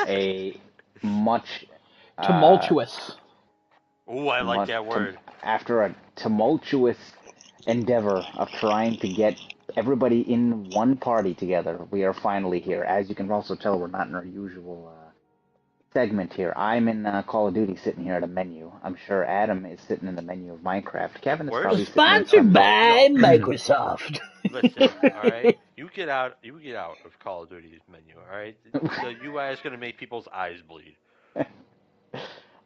a much Tumultuous. Ooh, I like that word. After a tumultuous endeavor of trying to get everybody in one party together, we are finally here. As you can also tell, we're not in our usual segment here. I'm in Call of Duty sitting here at a menu. I'm sure Adam is sitting in the menu of Minecraft. Kevin is probably sitting in Sponsored by Microsoft. Listen, all right. You get out of Call of Duty's menu. All right. The UI is gonna make people's eyes bleed.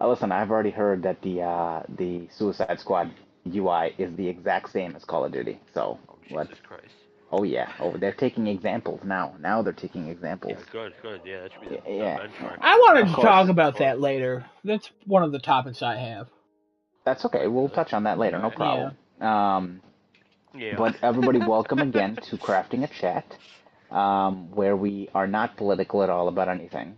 Listen, I've already heard that the Suicide Squad UI is the exact same as Call of Duty. So Oh Jesus Christ. Oh yeah. Oh, they're taking examples now. Now they're taking examples. Yeah, good. Yeah, that should be the benchmark. I wanted to talk about that later. That's one of the topics I have. That's okay. We'll touch on that later. No problem. Yeah. But everybody, welcome again to Crafting a Chat, where we are not political at all about anything.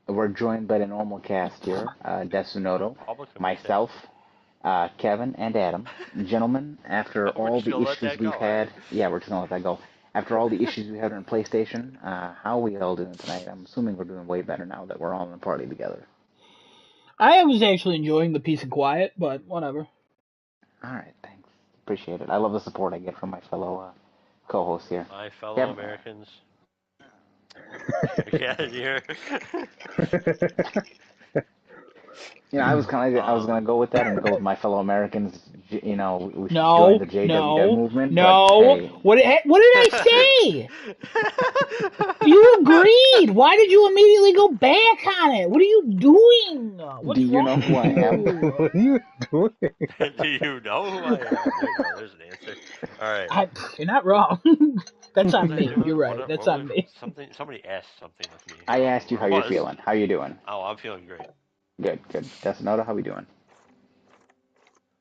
We're joined by the normal cast here, Desunoto, myself, Kevin, and Adam. Gentlemen, after all the issues we've had... Yeah, we're just going to let that go. After all the issues we had on PlayStation, how are we all doing tonight? I'm assuming we're doing way better now that we're all in a party together. I was actually enjoying the peace and quiet, but whatever. All right, thanks. Appreciate it. I love the support I get from my fellow co-hosts here. My fellow Americans. Get out of here. You know, I was gonna go with that and go with my fellow Americans. You know, we should join the JWW movement. No. Hey. What did I say? You agreed. Why did you immediately go back on it? What are you doing? What's Do you know who I am? What are you doing? Do you know who I am? There's an answer. All right. You're not wrong. That's on me. You're right. That's on me. Somebody asked something of me. I asked you how you're feeling. How you doing? Oh, I'm feeling great. Good. Desunoto, how we doing?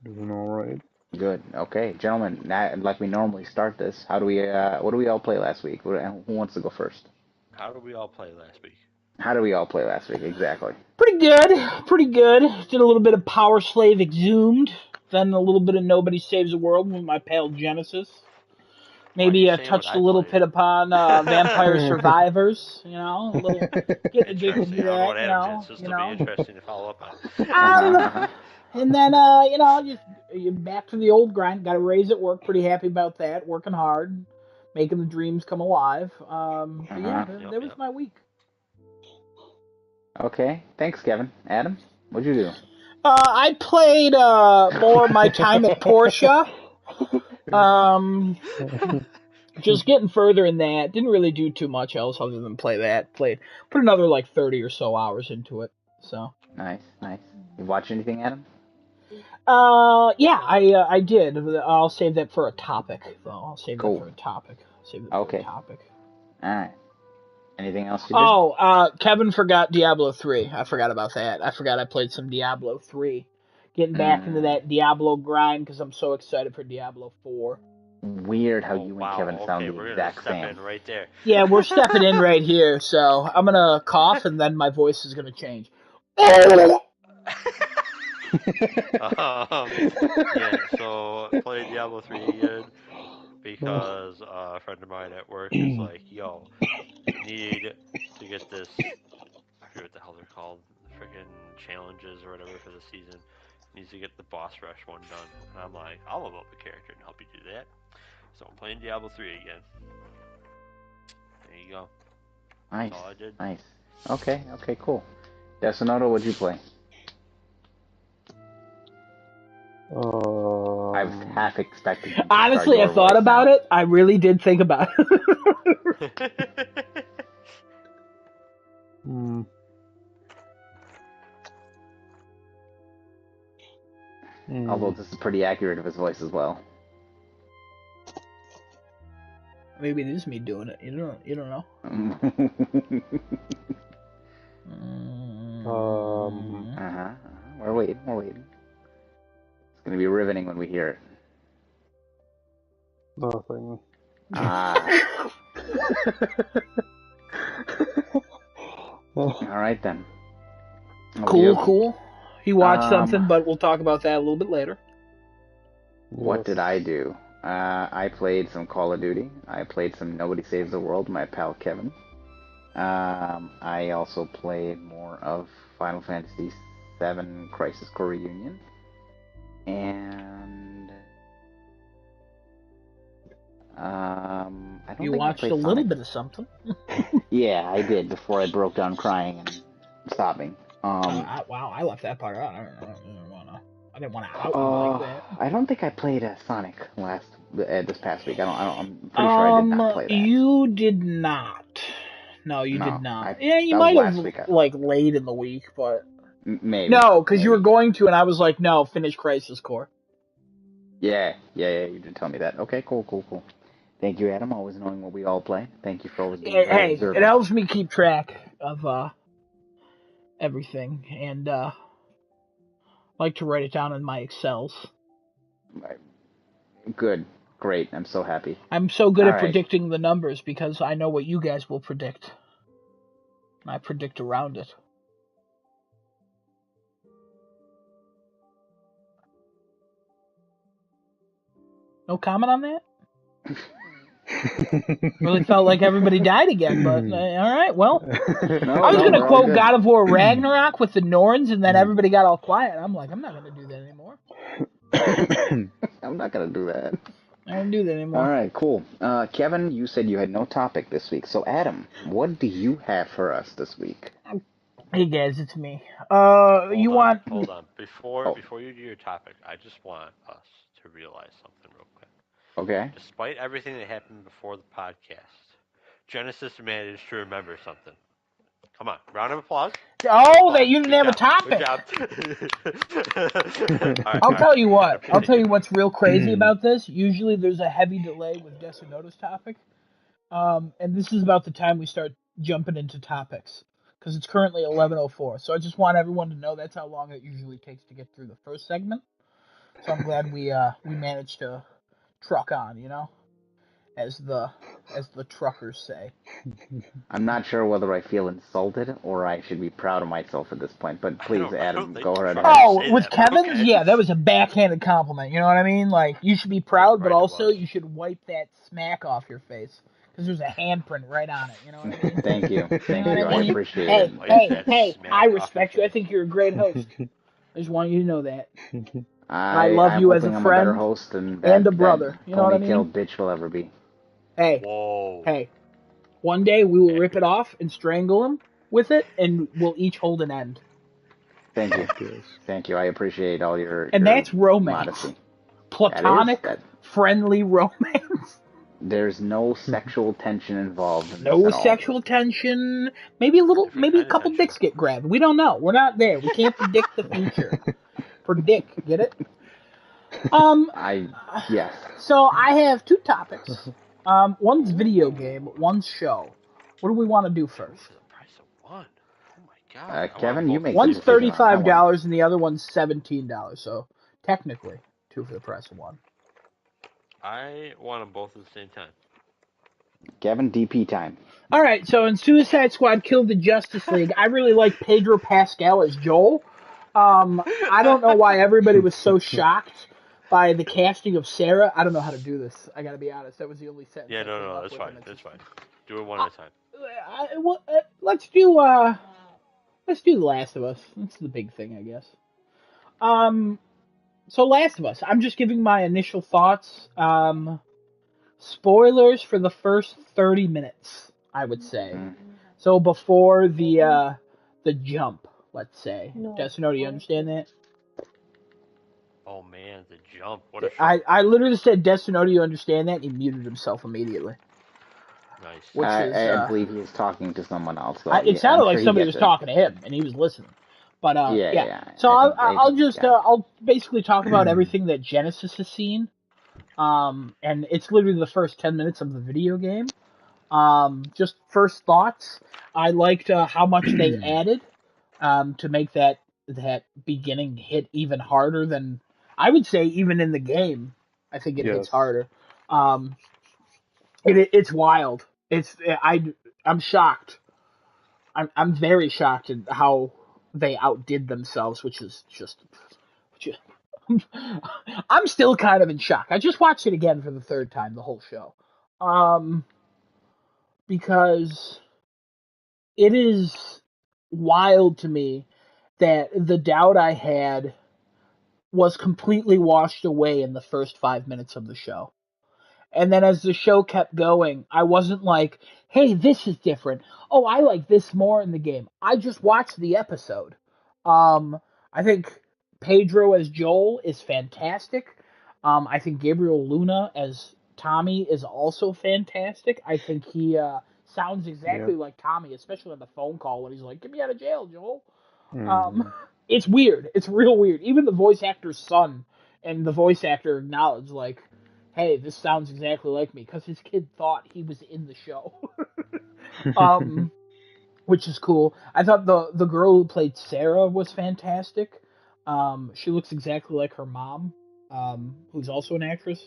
Doing all right. Good. Okay, gentlemen. Like we normally start this, what do we all play last week? Who wants to go first? How did we all play last week? Exactly. Pretty good. Did a little bit of Power Slave Exhumed, then a little bit of Nobody Saves the World with my pal Genesis. Maybe touched a little bit upon Vampire Survivors, you know, a little get addicted to that, you know. Be interesting to follow up on. And then just you're back to the old grind. Got a raise at work. Pretty happy about that. Working hard, making the dreams come alive. That was my week. Okay, thanks, Kevin. Adam, what'd you do? I played more of my time at Porsche. Just getting further in that. Didn't really do too much else other than play that. Put another like 30 or so hours into it. So nice. You watch anything, Adam? Yeah, I did. I'll save that for a topic, though. I'll save that for a topic. All right. Anything else you did? Kevin forgot Diablo 3. I forgot about that. I forgot I played some Diablo 3. Getting back into that Diablo grind because I'm so excited for Diablo 4. Weird how you and Kevin sound the exact same. In right there. Yeah, we're stepping in right here. So I'm going to cough and then my voice is going to change. So I played Diablo 3 again because a friend of mine at work is like, yo, you need to get this, I forget what the hell they're called, freaking challenges or whatever for the season. Needs to get the boss rush one done. And I'm like, I'll level up a character and help you do that. So I'm playing Diablo 3 again. There you go. Nice. That's all I did. Nice. Okay, cool. Desunoto, what'd you play? I was half expecting. Honestly, I thought about it. I really did think about it. Although this is pretty accurate of his voice as well. Maybe it is me doing it. You don't know. We're waiting. It's gonna be riveting when we hear it. Nothing. All right then. Cool. He watched something, but we'll talk about that a little bit later. What did I do? I played some Call of Duty. I played some Nobody Saves the World, my pal Kevin. I also played more of Final Fantasy VII Crisis Core Reunion, and I don't You think I watched played a little Sonic. bit of something. Yeah, I did before I broke down crying and stopping. Wow, I left that part out. I didn't want to out you like that. I don't think I played Sonic this past week. I'm pretty sure I did not play that. You did not. No, you did not. Yeah, you that might was have last week, like late in the week, but maybe. no, because you were going to, and I was like, no, finish Crisis Core. Yeah. You did tell me that. Okay, cool. Thank you, Adam. Always knowing what we all play. Thank you for always being very observant. It helps me keep track of everything, and like to write it down in my Excels. Good. Great. I'm so happy. I'm so good at predicting the numbers because I know what you guys will predict. And I predict around it. No comment on that? Really felt like everybody died again, but all right, well. I was going to quote God of War Ragnarok with the Norns, and then everybody got all quiet. I'm like, I'm not going to do that anymore. I'm not going to do that. I don't do that anymore. All right, cool. Kevin, you said you had no topic this week. So, Adam, what do you have for us this week? Hey, guys, it's me. Hold on. Before you do your topic, I just want us to realize something real quick. Okay. Despite everything that happened before the podcast, Genesis managed to remember something. Come on, round of applause. Oh, that you didn't have a topic. I'll tell you what. I'll tell you what's real crazy about this. Usually there's a heavy delay with Desinoto's topic. And this is about the time we start jumping into topics. Because it's currently 11:04. So I just want everyone to know that's how long it usually takes to get through the first segment. So I'm glad we managed to truck on, you know? As the truckers say. I'm not sure whether I feel insulted or I should be proud of myself at this point, but please, Adam, go right ahead. Oh, with Kevin's? Okay. Yeah, that was a backhanded compliment, you know what I mean? Like, you should be proud, but also you should wipe that smack off your face. Because there's a handprint right on it, you know what I mean? Thank you. I appreciate it. Hey, I respect you. I think you're a great host. I just want you to know that. I love you as a friend better host than and a brother. You know what I mean? Ponytail bitch will ever be. Hey, one day we will rip it off and strangle him with it, and we'll each hold an end. Thank you. Thank you. I appreciate all your And that's romance. Modesty. Platonic, friendly romance. There's no sexual tension involved. No sexual tension. Maybe a couple dicks get grabbed. We don't know. We're not there. We can't predict the future. Predict, get it? Yes. So I have two topics. One's video game, one's show. What do we want to do first? The price of one. Oh my god. Kevin, you make one's $35 and the other one's $17. So technically, two for the price of one. I want them both at the same time. Kevin, DP time. All right. So in Suicide Squad Killed the Justice League, I really like Pedro Pascal as Joel. I don't know why everybody was so shocked by the casting of Sarah. I don't know how to do this. I gotta be honest. That was the only sentence. Yeah, no, that's fine. That's fine. Do it one at a time. Let's do The Last of Us. That's the big thing, I guess. So Last of Us. I'm just giving my initial thoughts. Spoilers for the first 30 minutes, I would say. So before the jump, let's say. Desinoto, you understand that? Oh man, the jump. What a I literally said, Desinoto, you understand that? And he muted himself immediately. Nice. I believe he was talking to someone else. It sounded like somebody was talking to him, and he was listening. But yeah. So I'll basically talk about everything that Genesis has seen. And it's literally the first 10 minutes of the video game. Just first thoughts. I liked how much they added to make that beginning hit even harder than, I would say, even in the game. I think it hits harder. It's wild. I'm shocked. I'm very shocked at how they outdid themselves, which is just I'm still kind of in shock. I just watched it again for the third time, the whole show. Because it is wild to me that the doubt I had was completely washed away in the first 5 minutes of the show. And then as the show kept going, I wasn't like, hey, this is different. Oh, I like this more in the game. I just watched the episode. I think Pedro as Joel is fantastic. I think Gabriel Luna as Tommy is also fantastic. I think he sounds Yeah. exactly like Tommy, especially on the phone call when he's like, get me out of jail, Joel. Mm. It's weird. It's real weird. Even the voice actor's son and the voice actor acknowledged, like, hey, this sounds exactly like me, because his kid thought he was in the show. um, which is cool. I thought the girl who played Sarah was fantastic. She looks exactly like her mom, who's also an actress,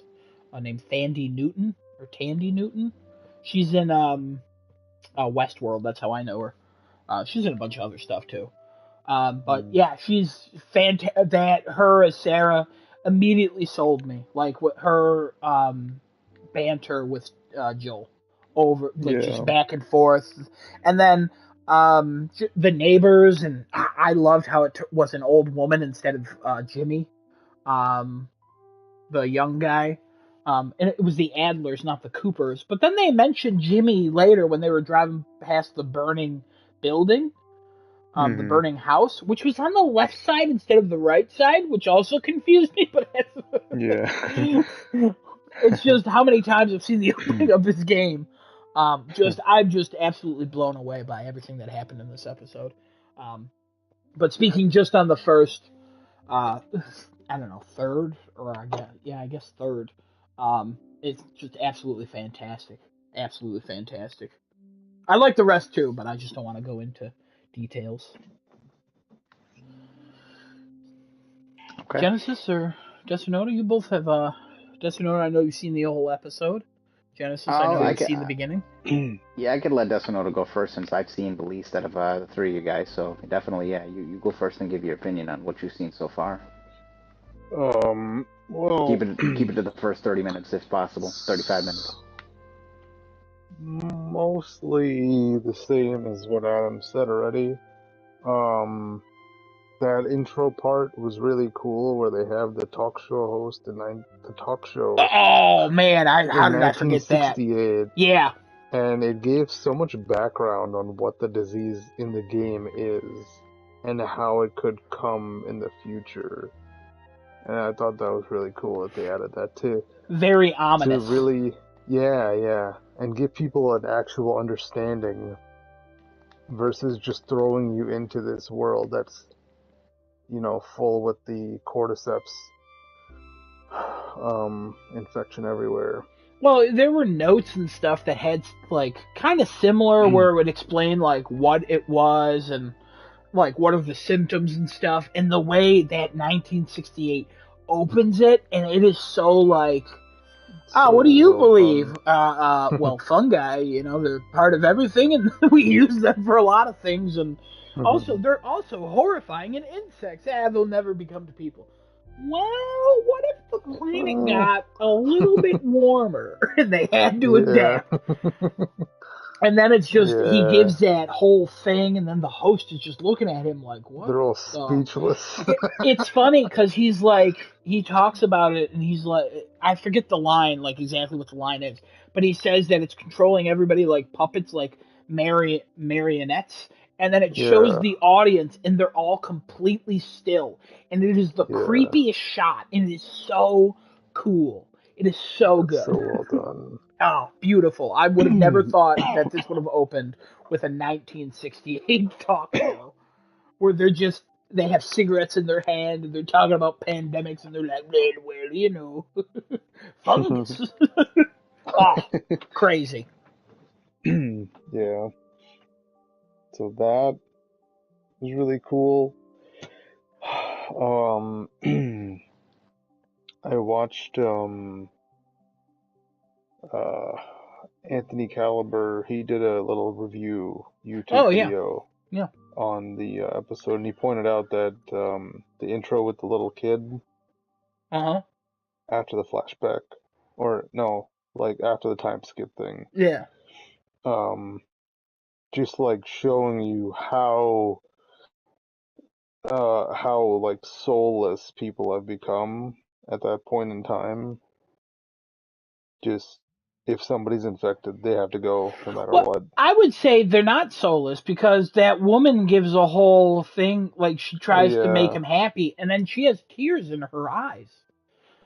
named Thandie Newton or Tandy Newton. She's in Westworld. That's how I know her. She's in a bunch of other stuff too. But yeah, she's fantastic. That her as Sarah immediately sold me. Like with her banter with Joel over, like just Yeah. back and forth, and then the neighbors, and I loved how it was an old woman instead of Jimmy, um, the young guy. And it was the Adlers, not the Coopers. But then they mentioned Jimmy later when they were driving past the burning building, the Mm-hmm. burning house, which was on the left side instead of the right side, which also confused me. But Yeah. it's just how many times I've seen the opening of this game. I'm just absolutely blown away by everything that happened in this episode. But speaking just on the first, I don't know, third, or I guess third. It's just absolutely fantastic. Absolutely fantastic. I like the rest too, but I just don't want to go into details. Okay. Genesis or Desunota, you both have Desunota, I know you've seen the whole episode. Genesis, I know I you've can, seen the beginning. yeah, I could let Desunoto go first since I've seen the least out of the three of you guys. So definitely, yeah, you go first and give your opinion on what you've seen so far. Well, Keep it to the first 30 minutes if possible. 35 minutes. mostly the same as what Adam said already. That intro part was really cool where they have the talk show host the talk show Oh man, how in did I forget that? 1968, Yeah, and it gave so much background on what the disease in the game is and how it could come in the future. And I thought that was really cool that they added that too. very To ominous. really, yeah, and give people an actual understanding versus just throwing you into this world that's, full with the cordyceps infection everywhere. Well, there were notes and stuff that had like kind of similar where it would explain like what it was and like what are the symptoms and stuff, and the way that 1968 opens it, and it is so like, So what do you well believe? done. Well, fungi, they're part of everything, and we use them for a lot of things, and also they're also horrifying in insects. They'll never become to people. Well, what if the planet got a little bit warmer and they had to Yeah. adapt? And then it's just he Yeah. gives that whole thing, and then the host is just looking at him like, "What?" They're all the speechless. It's funny because he's like, he talks about it, and he's like, I forget the line, like exactly what the line is, but he says that it's controlling everybody like puppets, like marionettes, and then it shows Yeah. the audience, and they're all completely still, and it is the Yeah. creepiest shot, and it is so cool. It is so That's so good. well done. Oh, beautiful. I would have never thought that this would have opened with a 1968 talk show where they have cigarettes in their hand and they're talking about pandemics and they're like, well, fungus. Oh, crazy. Yeah. So that was really cool. I watched uh Anthony Caliber. He did a little review YouTube Oh, yeah. video Yeah. on the episode, and he pointed out that the intro with the little kid Uh-huh. after the flashback, or no, like after the time skip thing, Yeah. um, just like showing you how like soulless people have become at that point in time. Just if somebody's infected, they have to go no matter Well, what. I would say they're not soulless because that woman gives a whole thing, like she tries to make Yeah, him happy, and then she has tears in her eyes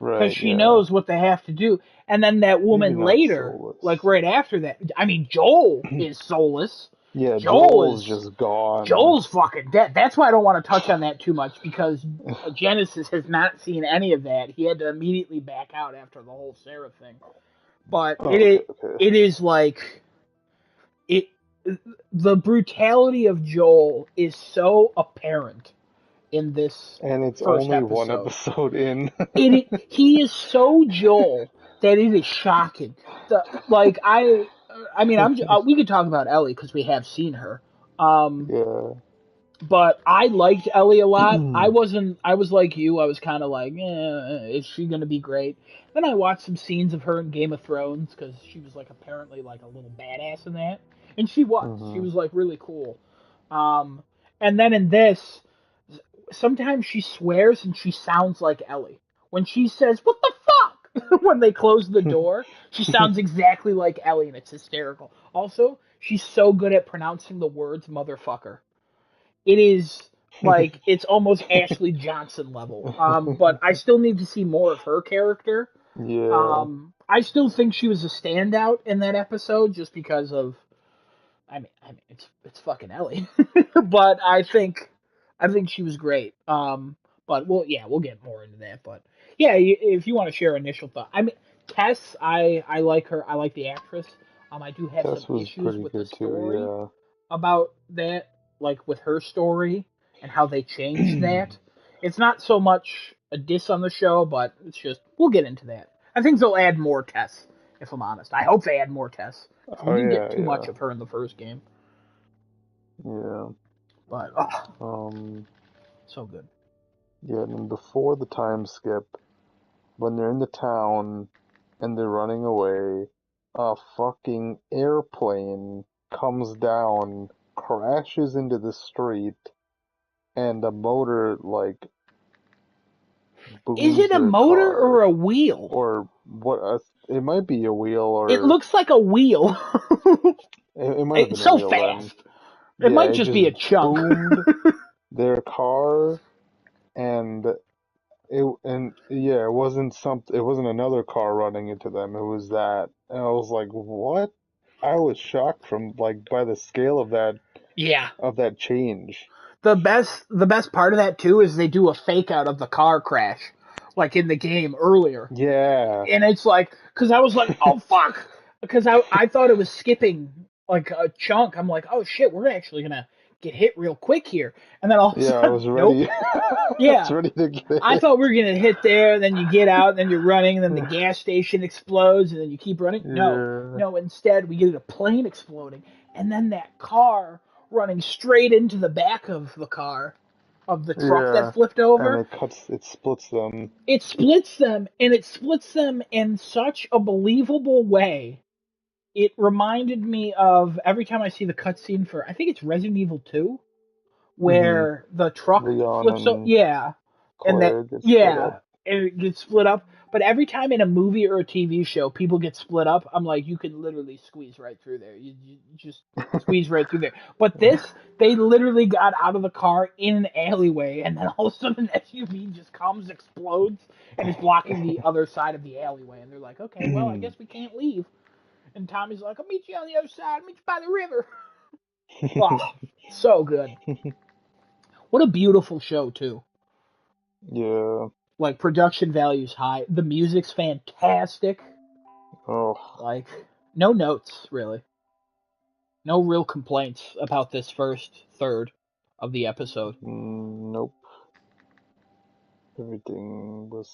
because right, she yeah. knows what they have to do. And then that Maybe woman not later, like soulless. right after that, I mean, Joel is soulless. Yeah, Joel Joel's is just gone. Joel's fucking dead. That's why I don't want to touch on that too much because Genesis has not seen any of that. He had to immediately back out after the whole Sarah thing. But Oh, okay, okay. it is like it the brutality of Joel is so apparent in this And it's first only one episode. episode in. He is so Joel that it is shocking. Like I mean we could talk about Ellie because we have seen her. Yeah. But I liked Ellie a lot. I was like you. I was kind of like, is she gonna be great? Then I watched some scenes of her in Game of Thrones because she was like apparently like a little badass in that, and she was. She Hmm. was like really cool. Um, and then in this, sometimes she swears and she sounds like Ellie when she says, "What the fuck?" when they close the door, she sounds exactly like Ellie, and it's hysterical. Also, she's so good at pronouncing the words "motherfucker." It is like it's almost Ashley Johnson level. But I still need to see more of her character. Yeah. I still think she was a standout in that episode just because of I mean it's fucking Ellie. But I think she was great. But we'll get more into that. But yeah, if you want to share initial thought, I mean Tess, I like her. I like the actress. I do have some Tess was issues pretty with the good too, story yeah. about that, like with her story and how they changed that. It's not so much a diss on the show, but it's just we'll get into that. I think they'll add more Tess, if I'm honest. I hope they add more Tess because we Oh didn't get yeah, too much yeah. of her in the first game. Yeah. But Um so good. yeah, and then before the time skip, when they're in the town and they're running away, a fucking airplane comes down, crashes into the street, and the motor like Is booms it a their motor car. or a wheel? Or what? It might be a wheel, It or looks like a wheel. it might have It's been a so wheel then. fast. It Yeah, might it just just be a chunk. boomed their car, and it wasn't another car running into them. It was that, and I was like, what? I was shocked from like by the scale Yeah. of that change. The best part of that too is they do a fake out of the car crash, like in the game earlier, Yeah. and it's like because I was like, oh fuck, because I thought it was skipping like a chunk. I'm like, oh shit, we're actually gonna get hit real quick here, and then all of a Yeah, I sudden, was nope. ready. I was Yeah, ready to get I it. thought we were gonna hit there, then you get out, then you're running, and then the gas station explodes, and then you keep running. No, Yeah. no. Instead, we get a plane exploding, and then that car running straight into the back of the car of the truck that Yeah. flipped And over. it splits them. It splits them, and it splits them in such a believable way. It reminded me of every time I see the cutscene for I think it's Resident Evil 2, Hmm. where the truck Leon flips up. and Yeah, and that Claire get split up. yeah, and it gets split up. But every time in a movie or a TV show people get split up, I'm like, you can literally squeeze right through there. You just squeeze right through there. But this, they literally got out of the car in an alleyway, and then all of a sudden an SUV just comes, explodes, and is blocking the other side of the alleyway. And they're like, okay, well, I guess we can't leave. And Tommy's like, I'll meet you on the other side. I'll meet you by the river. Oh, so good. What a beautiful show too. Yeah. Like production value's high. The music's fantastic. Oh, Like no notes really. No real complaints about this first third of the episode. nope. Everything was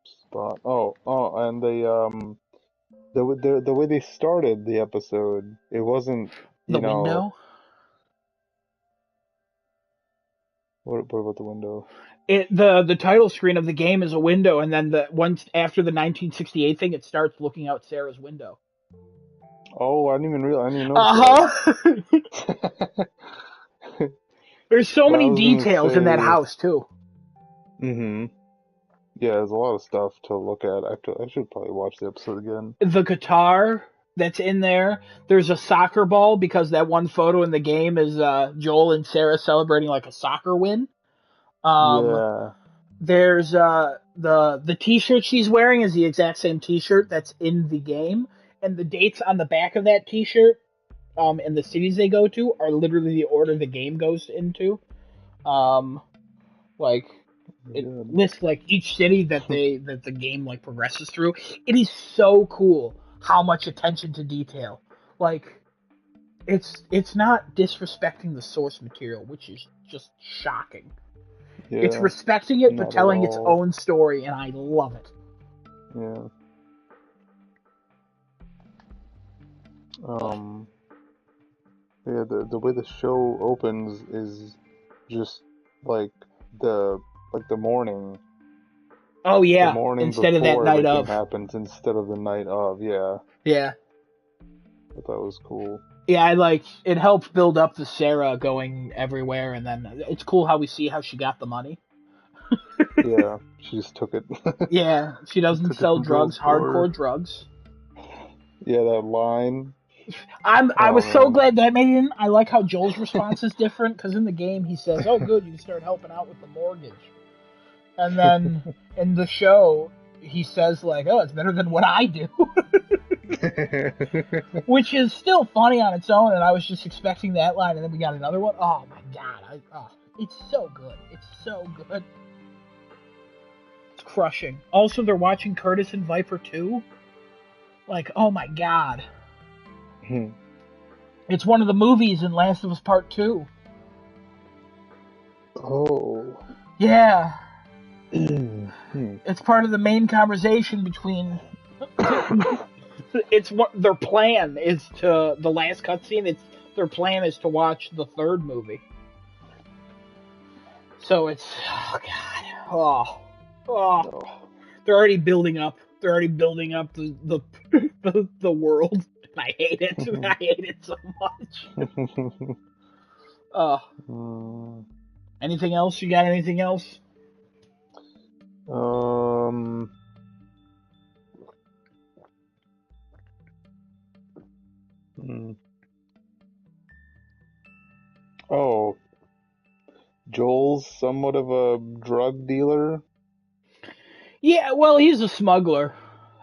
spot. Oh, and the way they started the episode, it wasn't, The you know, window. what about the window? The title screen of the game is a window, and then the once after the 1968 thing, it starts looking out Sarah's window. Oh, I didn't even realize. I didn't even notice Uh-huh. that. There's so But I many was gonna details in that say, house, too. mm-hmm. Yeah, there's a lot of stuff to look at. I should probably watch the episode again. The guitar that's in there. There's a soccer ball because that one photo in the game is Joel and Sarah celebrating like a soccer win. Um, Yeah. there's the T-shirt she's wearing is the exact same T-shirt that's in the game, and the dates on the back of that T-shirt, and the cities they go to are literally the order the game goes into. Um, like it Good. lists like each city that the game like progresses through. It is so cool how much attention to detail. Like it's not disrespecting the source material, which is just shocking. It's Yeah. respecting it but Not at telling its all. own story, and I love it. Yeah. Um. Yeah. The way the show opens is just like the the morning. Oh The yeah, morning instead of that before night everything of. happens instead of the night of. Yeah. Yeah. I thought it was cool. Yeah, I like it helps build up the Sarah going everywhere, and then it's cool how we see how she got the money. Yeah. She just took it. Yeah, she doesn't Took it sell from Joel's drugs, store. hardcore drugs. Yeah, that line. I Oh was so man. glad that made it in. I like how Joel's response is different because in the game he says, "Oh, good, you can start helping out with the mortgage," and then in the show he says like, "Oh, it's better than what I do," which is still funny on its own. And I was just expecting that line, and then we got another one. Oh my god, it's so good. It's so good. It's crushing. Also, they're watching Curtis and Viper 2. Like, oh my god. It's one of the movies in Last of Us Part 2. Oh. Yeah. It's part of the main conversation between. It's what their plan is to. The last cutscene, it's their plan is to watch the third movie. So it's. Oh, God. Oh. They're already building up. They're already building up the world. I hate it. I hate it so much. Anything else? You got anything else? Oh, Joel's somewhat of a drug dealer. Yeah, well, he's a smuggler.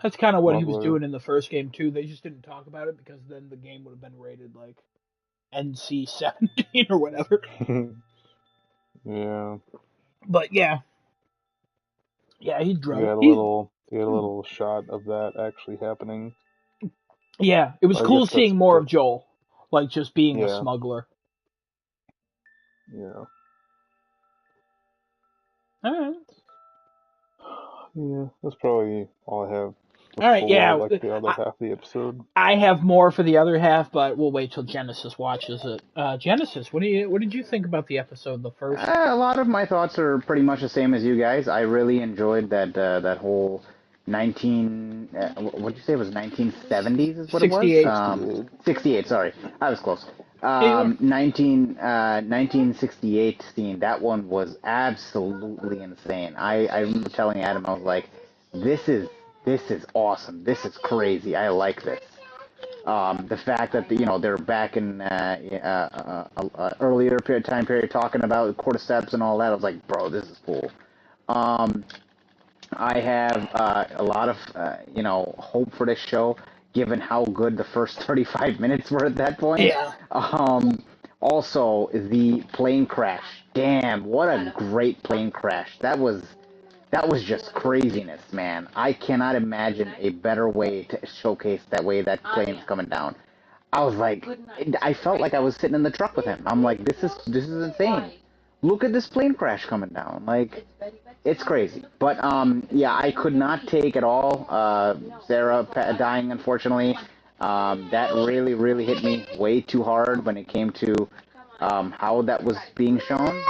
That's kind of what he was Smuggler. doing in the first game too. They just didn't talk about it because then the game would have been rated like NC-17 or whatever. Yeah. But yeah, he drove. We had a little shot of that actually happening. Yeah, it was I cool guess seeing more of Joel, like just being a Yeah. smuggler. Yeah. All right. Yeah, that's probably all I have. All right, yeah. Like the other half of the episode. I have more for the other half, but we'll wait till Genesis watches it. Genesis, what did you think about the episode, the first? A lot of my thoughts are pretty much the same as you guys. I really enjoyed that whole 19. What did you say it was 1970s? Is what 68. it was. 68. Sorry, I was close. Yeah. 1968 scene. That one was absolutely insane. I remember telling Adam, I was like, this is awesome. This is crazy. I like this. The fact that they're back in earlier time period talking about cordyceps and all that. I was like, bro, this is cool. I have a lot of hope for this show, given how good the first 35 minutes were at that point. Yeah. Also, the plane crash. Damn, what a great plane crash. That was just craziness, man. I cannot imagine a better way to showcase that way that plane's coming down. I was like, I felt like I was sitting in the truck with him. I'm like, this is insane. Look at this plane crash coming down. Like, it's crazy. But yeah, I could not take at all Sarah dying, unfortunately. That really, really hit me way too hard when it came to how that was being shown.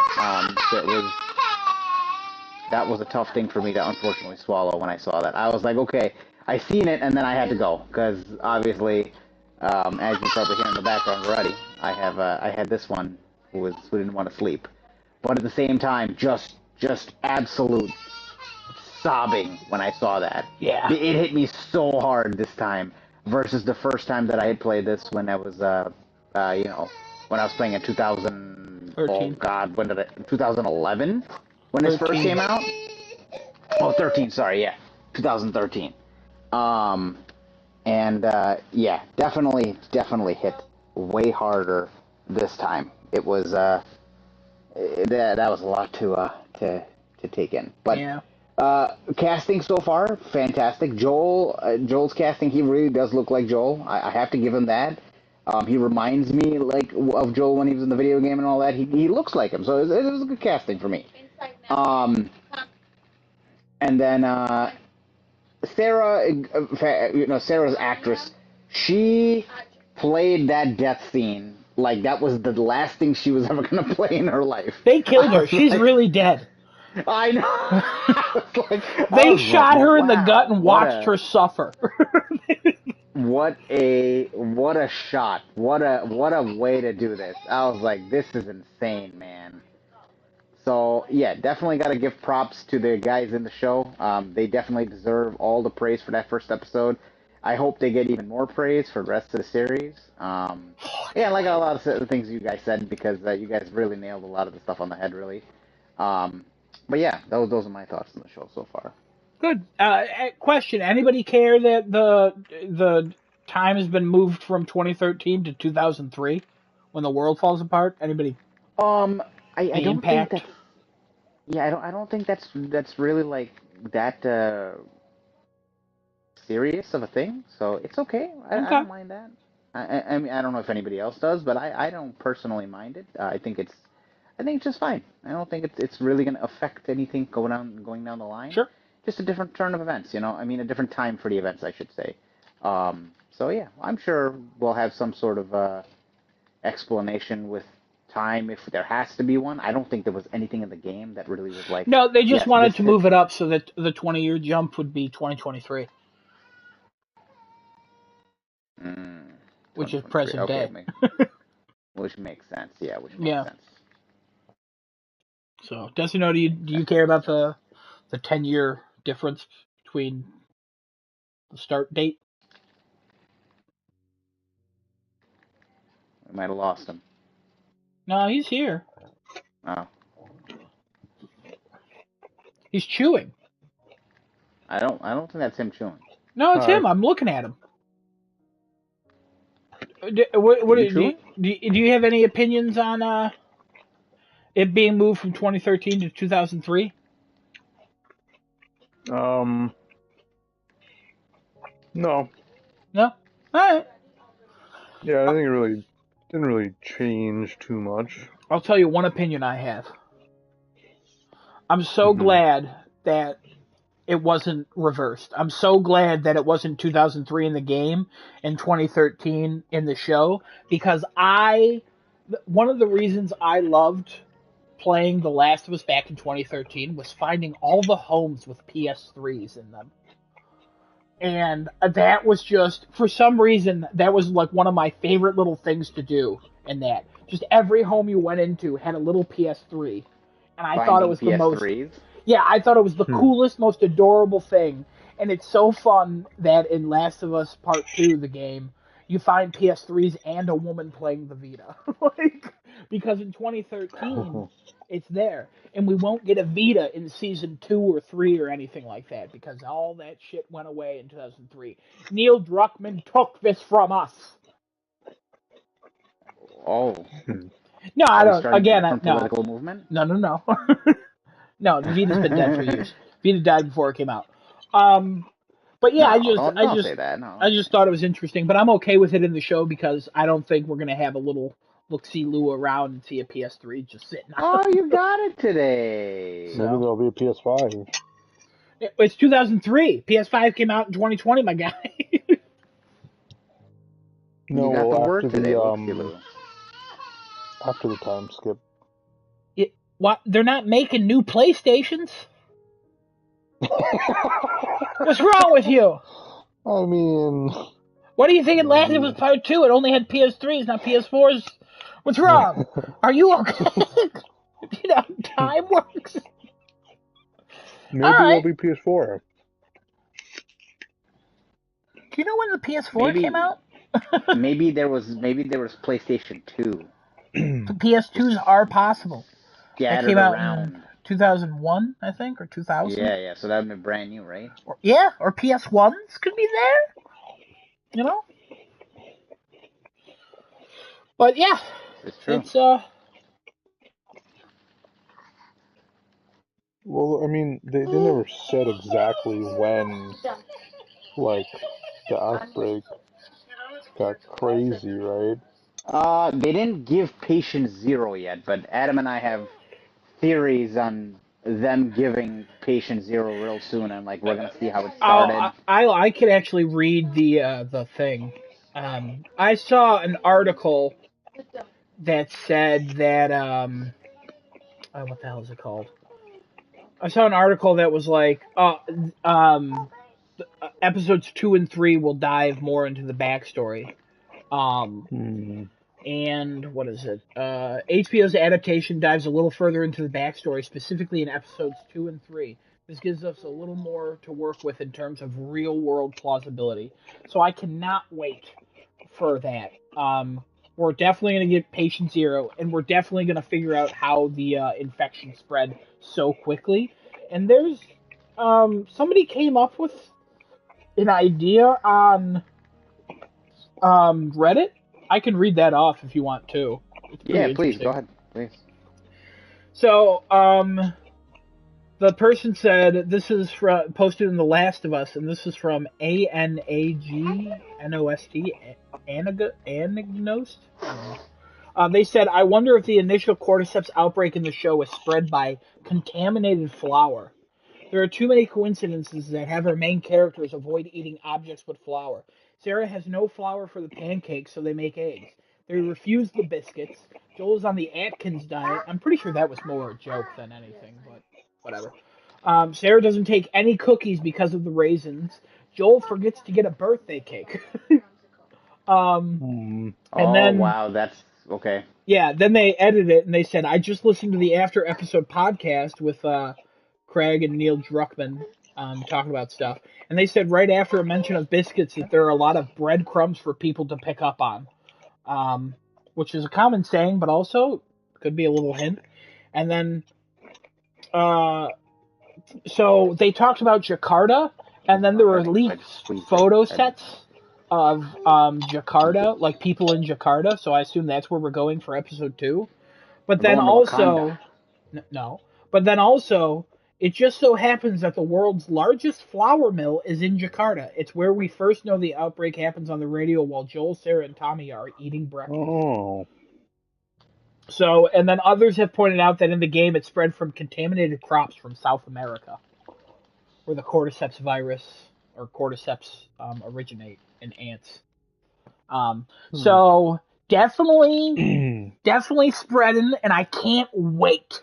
That was a tough thing for me to unfortunately swallow when I saw that. I was like, okay, I seen it, and then I had to go because obviously As you probably hear in the background already, I had this one who didn't want to sleep, but at the same time, just absolute sobbing when I saw that. Yeah. It hit me so hard this time versus the first time that I had played this when I was when I was playing in 2000. 13. Oh God, 2011 when this first came out. Oh, 13. Sorry, yeah, 2013. Yeah, definitely hit way harder this time. It was that was a lot to take in. But yeah. Casting so far, fantastic. Joel's casting, he really does look like Joel. I have to give him that. He reminds me like of Joel when he was in the video game and all that. He looks like him, so it was a good casting for me. And then Sarah, Sarah's actress, she played that death scene like that was the last thing she was ever going to play in her life. They killed her. She's really dead. I know. They shot her in the gut and watched her suffer. What a shot. What a way to do this. I was like, this is insane, man. So, yeah, definitely got to give props to the guys in the show. They definitely deserve all the praise for that first episode. I hope they get even more praise for the rest of the series. Yeah, like a lot of the things you guys said, because you guys really nailed a lot of the stuff on the head, really. But yeah, those are my thoughts on the show so far. Good. Question: anybody care that the time has been moved from 2013 to 2003 when the world falls apart? Anybody? I don't think that's. Yeah, I don't think that's really like that serious of a thing. So it's okay. I don't mind that. I mean, I don't know if anybody else does, but I don't personally mind it. I think it's just fine. I don't think it's really going to affect anything going down the line. Sure. Just a different turn of events, I mean, a different time for the events, I should say. So yeah, I'm sure we'll have some sort of explanation with time if there has to be one. I don't think there was anything in the game that really was like. No, they just wanted to move it up so that the 20-year jump would be 2023. Which is present day. Which makes sense. Yeah, which makes sense. So, Decino, do you care about the 10-year difference between the start date? We might have lost him. No, he's here. Oh. He's chewing. I don't think that's him chewing. No, it's him. I'm looking at him. Do you have any opinions on it being moved from 2013 to 2003? No. No? All right. Yeah, I think it didn't really change too much. I'll tell you one opinion I have. I'm so glad that it wasn't reversed. I'm so glad that it wasn't 2003 in the game and 2013 in the show, because one of the reasons I loved playing The Last of Us back in 2013 was finding all the homes with PS3s in them. And that was just, for some reason, that was like one of my favorite little things to do in that. Just every home you went into had a little PS3. And I thought it was the most... Yeah, I thought it was the coolest, most adorable thing. And it's so fun that in Last of Us Part 2, the game, you find PS3s and a woman playing the Vita. Because in 2013, it's there. And we won't get a Vita in Season 2 or 3 or anything like that, because all that shit went away in 2003. Neil Druckmann took this from us. Oh. No, I don't. Again, no. Political movement? No. No, the Vita's been dead for years. Vita died before it came out. But yeah, don't say that. No. I just thought it was interesting. But I'm okay with it in the show because I don't think we're gonna have a little look-see-loo around and see a PS3 just sitting out. Oh, you got it today. Maybe there'll be a PS5. It's 2003. PS5 came out in 2020, my guy. No, you got the word after today, after the time skip. What? They're not making new PlayStations? What's wrong with you? I mean... What do you think it lasted with Part 2? It only had PS3s, not PS4s. What's wrong? Are you okay? You know, time works. Maybe it'll be PS4. Do you know when the PS4 came out? maybe there was PlayStation 2. The PS2s are possible. They came out around in 2001, I think, or 2000. Yeah. So that would be brand new, right? Or PS1s could be there. You know. But yeah, it's true. It's Well, I mean, they never said exactly when, like, the outbreak got crazy, right? They didn't give Patient Zero yet, but Adam and I have theories on them giving Patient Zero real soon, and like we're gonna see how it started. I could actually read the thing. I saw an article that said that what the hell is it called? I saw an article that was like episodes 2 and 3 will dive more into the backstory. And what is it? HBO's adaptation dives a little further into the backstory, specifically in episodes 2 and 3. This gives us a little more to work with in terms of real-world plausibility. So I cannot wait for that. We're definitely going to get Patient Zero, and we're definitely going to figure out how the infection spread so quickly. And there's somebody came up with an idea on Reddit. I can read that off if you want to. Yeah, please go ahead, please. So, the person said this is posted in The Last of Us, and this is from ANAGNOST, Anagnost. They said, I wonder if the initial cordyceps outbreak in the show was spread by contaminated flour. There are too many coincidences that have our main characters avoid eating objects with flour. Sarah has no flour for the pancakes, so they make eggs. They refuse the biscuits. Joel is on the Atkins diet. I'm pretty sure that was more a joke than anything, but whatever. Sarah doesn't take any cookies because of the raisins. Joel forgets to get a birthday cake. And then, wow, that's okay. Yeah, then they edited it and they said, I just listened to the After Episode podcast with Craig and Neil Druckmann talking about stuff. And they said right after a mention of biscuits that there are a lot of breadcrumbs for people to pick up on, which is a common saying, but also could be a little hint. And then, so they talked about Jakarta, and then there were leaked photo sets of Jakarta, like people in Jakarta. So I assume that's where we're going for episode 2. But then also, But then also, it just so happens that the world's largest flour mill is in Jakarta. It's where we first know the outbreak happens on the radio while Joel, Sarah, and Tommy are eating breakfast. Oh. So, and then others have pointed out that in the game it spread from contaminated crops from South America, where the cordyceps virus or cordyceps originate in ants. So definitely spreading, and I can't wait.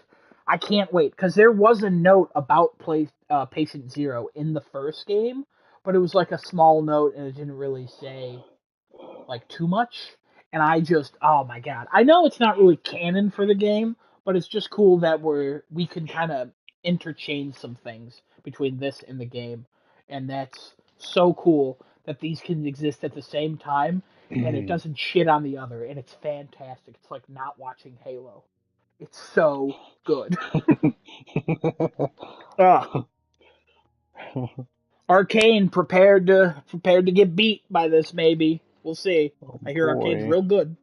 Because there was a note about Patient Zero in the first game, but it was like a small note and it didn't really say like too much. And I just, oh my god, I know it's not really canon for the game, but it's just cool that we can kind of interchange some things between this and the game, and that's so cool that these can exist at the same time, and it doesn't shit on the other, and it's fantastic. It's like not watching Halo. It's so good. Arcane prepared to get beat by this. Maybe we'll see. I hear Arcane's real good.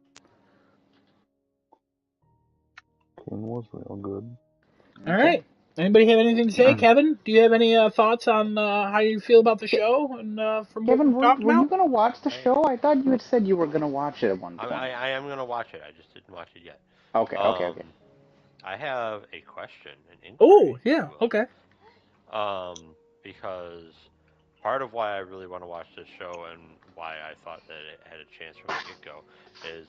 Arcane was real good. All right. Anybody have anything to say, Kevin? Do you have any thoughts on how you feel about the show and from Kevin, what were you gonna watch the show? I thought you had said you were gonna watch it at one point. I am gonna watch it. I just didn't watch it yet. Okay. I have a question. Oh, yeah. Okay. Because part of why I really want to watch this show and why I thought that it had a chance from the get-go is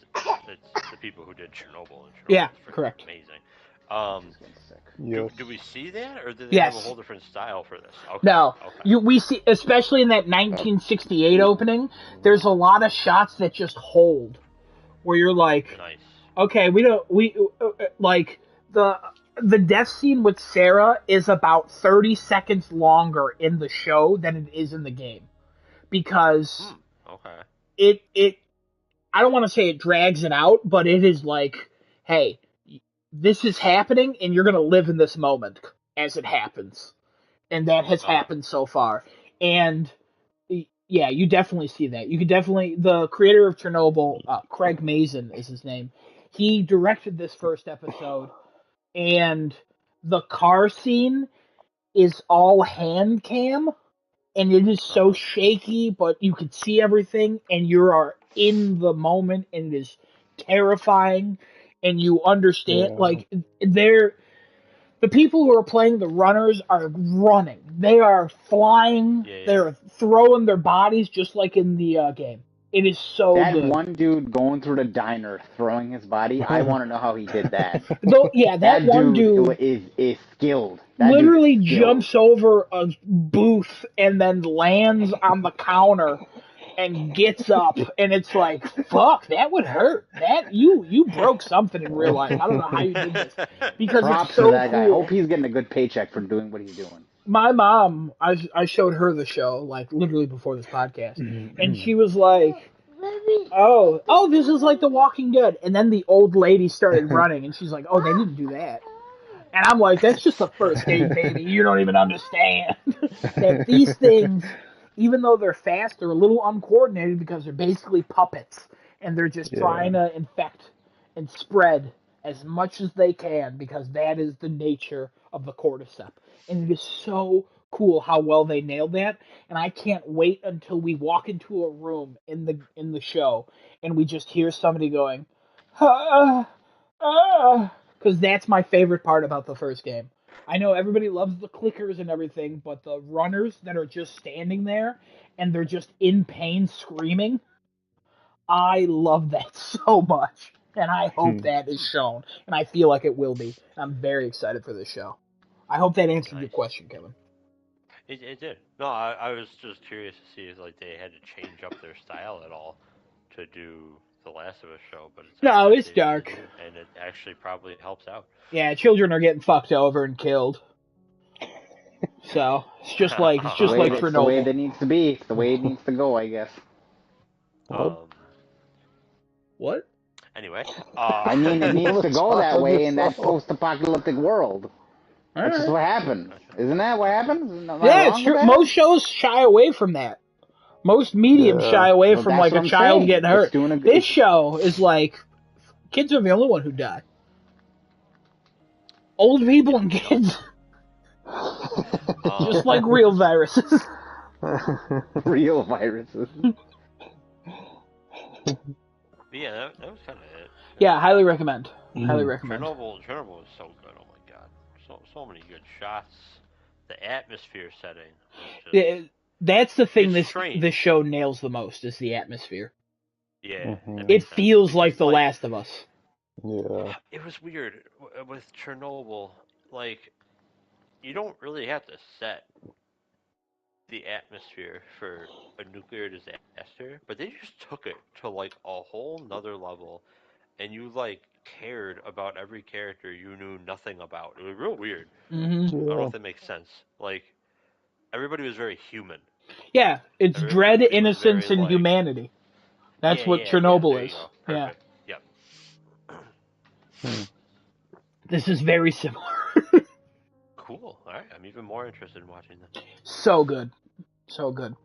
it's the people who did Chernobyl, and Chernobyl is correct. amazing. Yes. Do we see that, or do they have a Yes. whole different style for this? Okay. No, Okay. we see, especially in that 1968 opening, there's a lot of shots that just hold, where you're like, Nice. okay, like the death scene with Sarah is about 30 seconds longer in the show than it is in the game, because Okay. it I don't want to say it drags it out, but it is like, hey, this is happening, and you're gonna live in this moment as it happens, and that has happened so far. And yeah, you definitely see that. You could definitely, the creator of Chernobyl, Craig Mazin is his name. He directed this first episode, and the car scene is all hand cam, and it is so shaky, but you can see everything, and you are in the moment, and it is terrifying, and you understand, like, the people who are playing the runners are running. They are flying. Yeah. They're throwing their bodies just like in the game. It is so that good. One dude going through the diner throwing his body, I want to know how he did that. Though, yeah, that one dude is skilled. That literally dude's skilled. jumps over a booth and then lands on the counter and gets up, and it's like, fuck, that would hurt. That you broke something in real life. I don't know how you did this, because Props it's so to that cool. guy. Hope he's getting a good paycheck for doing what he's doing. My mom, I showed her the show, like, literally before this podcast, and she was like, oh, this is like The Walking Dead. And then the old lady started running, and she's like, oh, they didn't do that. And I'm like, that's just the first date, baby. You don't even understand that these things, even though they're fast, they're a little uncoordinated because they're basically puppets, and they're just trying to infect and spread as much as they can, because that is the nature of the cordyceps. And it is so cool how well they nailed that, and I can't wait until we walk into a room in the show and we just hear somebody going, because that's my favorite part about the first game. I know everybody loves the clickers and everything, but the runners that are just standing there and they're just in pain screaming, I love that so much. And I hope that is shown. And I feel like it will be. I'm very excited for this show. I hope that answered your question, Kevin. It did. No, I was just curious to see if like they had to change up their style at all to do the Last of Us show, but it's dark, and it actually probably helps out. Yeah, children are getting fucked over and killed. So it's just like Chernobyl. It's the way it needs to be. It's the way it needs to go, I guess. What? Anyway, I mean, it needs to go that way in that post-apocalyptic world. That's just what happened. Isn't that what happened? Yeah, it's true. Most shows shy away from that. Most mediums shy away from like a child getting hurt. This show is like, kids are the only one who die. Old people and kids. Just like real viruses. Real viruses. Yeah, that was kind of it. Yeah, highly recommend. Highly recommend. Chernobyl is so good. Oh my god, so many good shots. The atmosphere setting. That's the thing this show nails the most, is the atmosphere. Yeah. It feels like The Last of Us. Yeah. It was weird with Chernobyl. Like, you don't really have to set the atmosphere for a nuclear disaster, but they just took it to like a whole nother level, and you like cared about every character you knew nothing about. It was real weird. Mm-hmm. I don't know if that makes sense. Like, everybody was very human. Yeah, it's dread, innocence, and humanity. That's what Chernobyl is. Yeah. Yep. This is very similar. Cool. All right, I'm even more interested in watching this. So good. So good.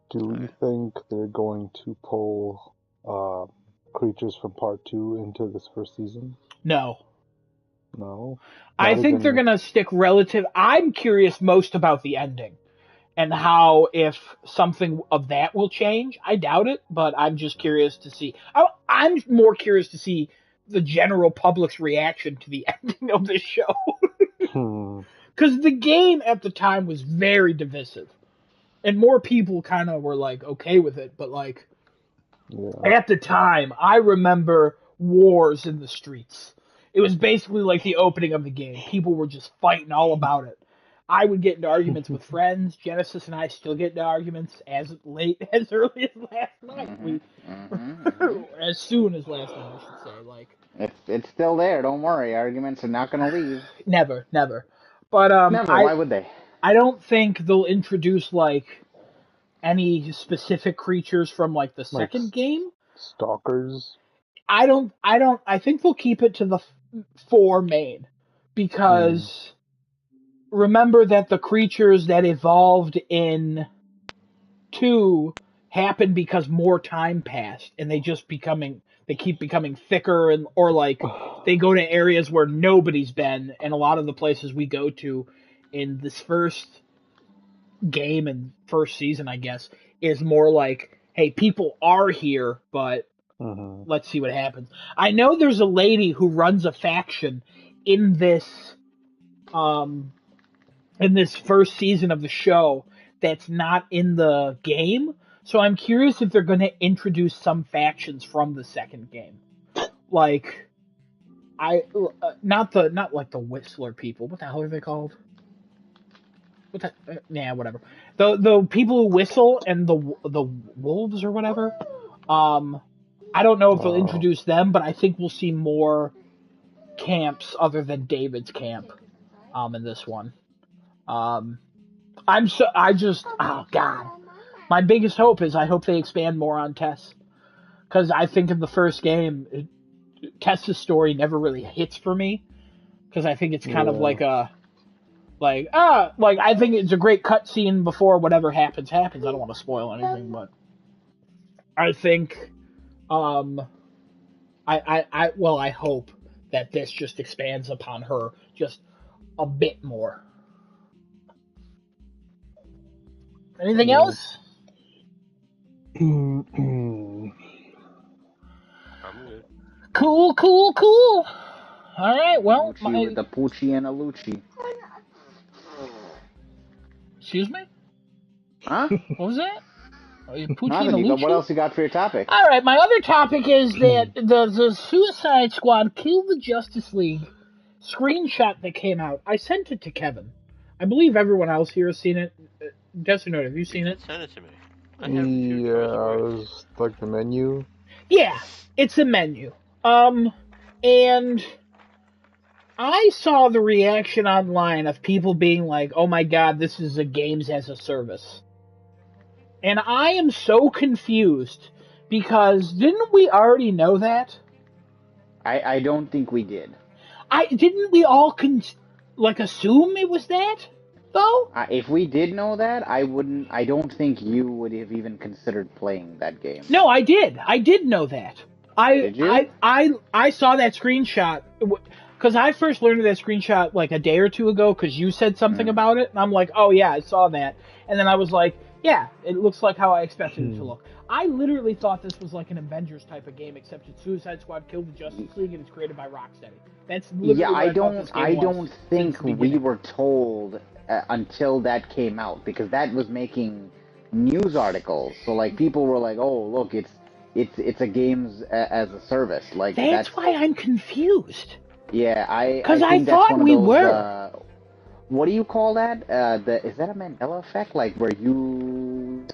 Do we think they're going to pull creatures from part 2 into this first season? No. No? I think they're going to stick relative. I'm curious most about the ending and how, if something of that will change. I doubt it, but I'm just curious to see. I'm more curious to see the general public's reaction to the ending of this show. Because the game at the time was very divisive. And more people kind of were like okay with it, but like at the time, I remember wars in the streets. It was basically like the opening of the game. People were just fighting all about it. I would get into arguments with friends. Genesis and I still get into arguments as early as last night. As soon as last night, I should say. Like, it's still there. Don't worry. Arguments are not going to leave. Never. But Never. Why would they? I don't think they'll introduce like any specific creatures from like the second game. Stalkers. I think they'll keep it to the 4 main, because remember that the creatures that evolved in 2 happened because more time passed, and they keep becoming thicker, and or like they go to areas where nobody's been, and a lot of the places we go to in this first game and first season, I guess, is more like, hey, people are here, but let's see what happens. I know there's a lady who runs a faction in this first season of the show that's not in the game, so I'm curious if they're going to introduce some factions from the second game, like not like the Whistler people. What the hell are they called? Whatever. The people who whistle and the wolves or whatever. I don't know if they'll introduce them, but I think we'll see more camps other than David's camp in this one. Oh God. My biggest hope is I hope they expand more on Tess. Because I think in the first game, Tess's story never really hits for me. Because I think it's kind of like I think it's a great cutscene before whatever happens. I don't want to spoil anything, but I think, I hope that this just expands upon her just a bit more. Anything else? I'm good. Cool. All right, well, with the Poochie and a Lucci. Excuse me? Huh? What was that? Nothing. What else you got for your topic? All right, my other topic is that the Suicide Squad Kill the Justice League screenshot that came out. I sent it to Kevin. I believe everyone else here has seen it. Destiny, have you seen it? Send it to me. It was like the menu. Yeah, it's a menu. And I saw the reaction online of people being like, oh my God, this is a games as a service. And I am so confused, because didn't we already know that? I don't think we did. Didn't we all assume it was that, though? If we did know that, I don't think you would have even considered playing that game. No, I did. I did know that. Did you? I saw that screenshot, because I first learned of that screenshot like a day or two ago, because you said something about it, and I'm like, oh yeah, I saw that. And then I was like, yeah, it looks like how I expected it to look. I literally thought this was like an Avengers type of game, except it's Suicide Squad Kill the Justice League, and it's created by Rocksteady. That's literally I don't think we were told until that came out, because that was making news articles. So like people were like, "Oh, look, it's a games as a service." Like that's why I'm confused. Yeah, because I thought we were. What do you call that? Is that a Mandela effect? Like where you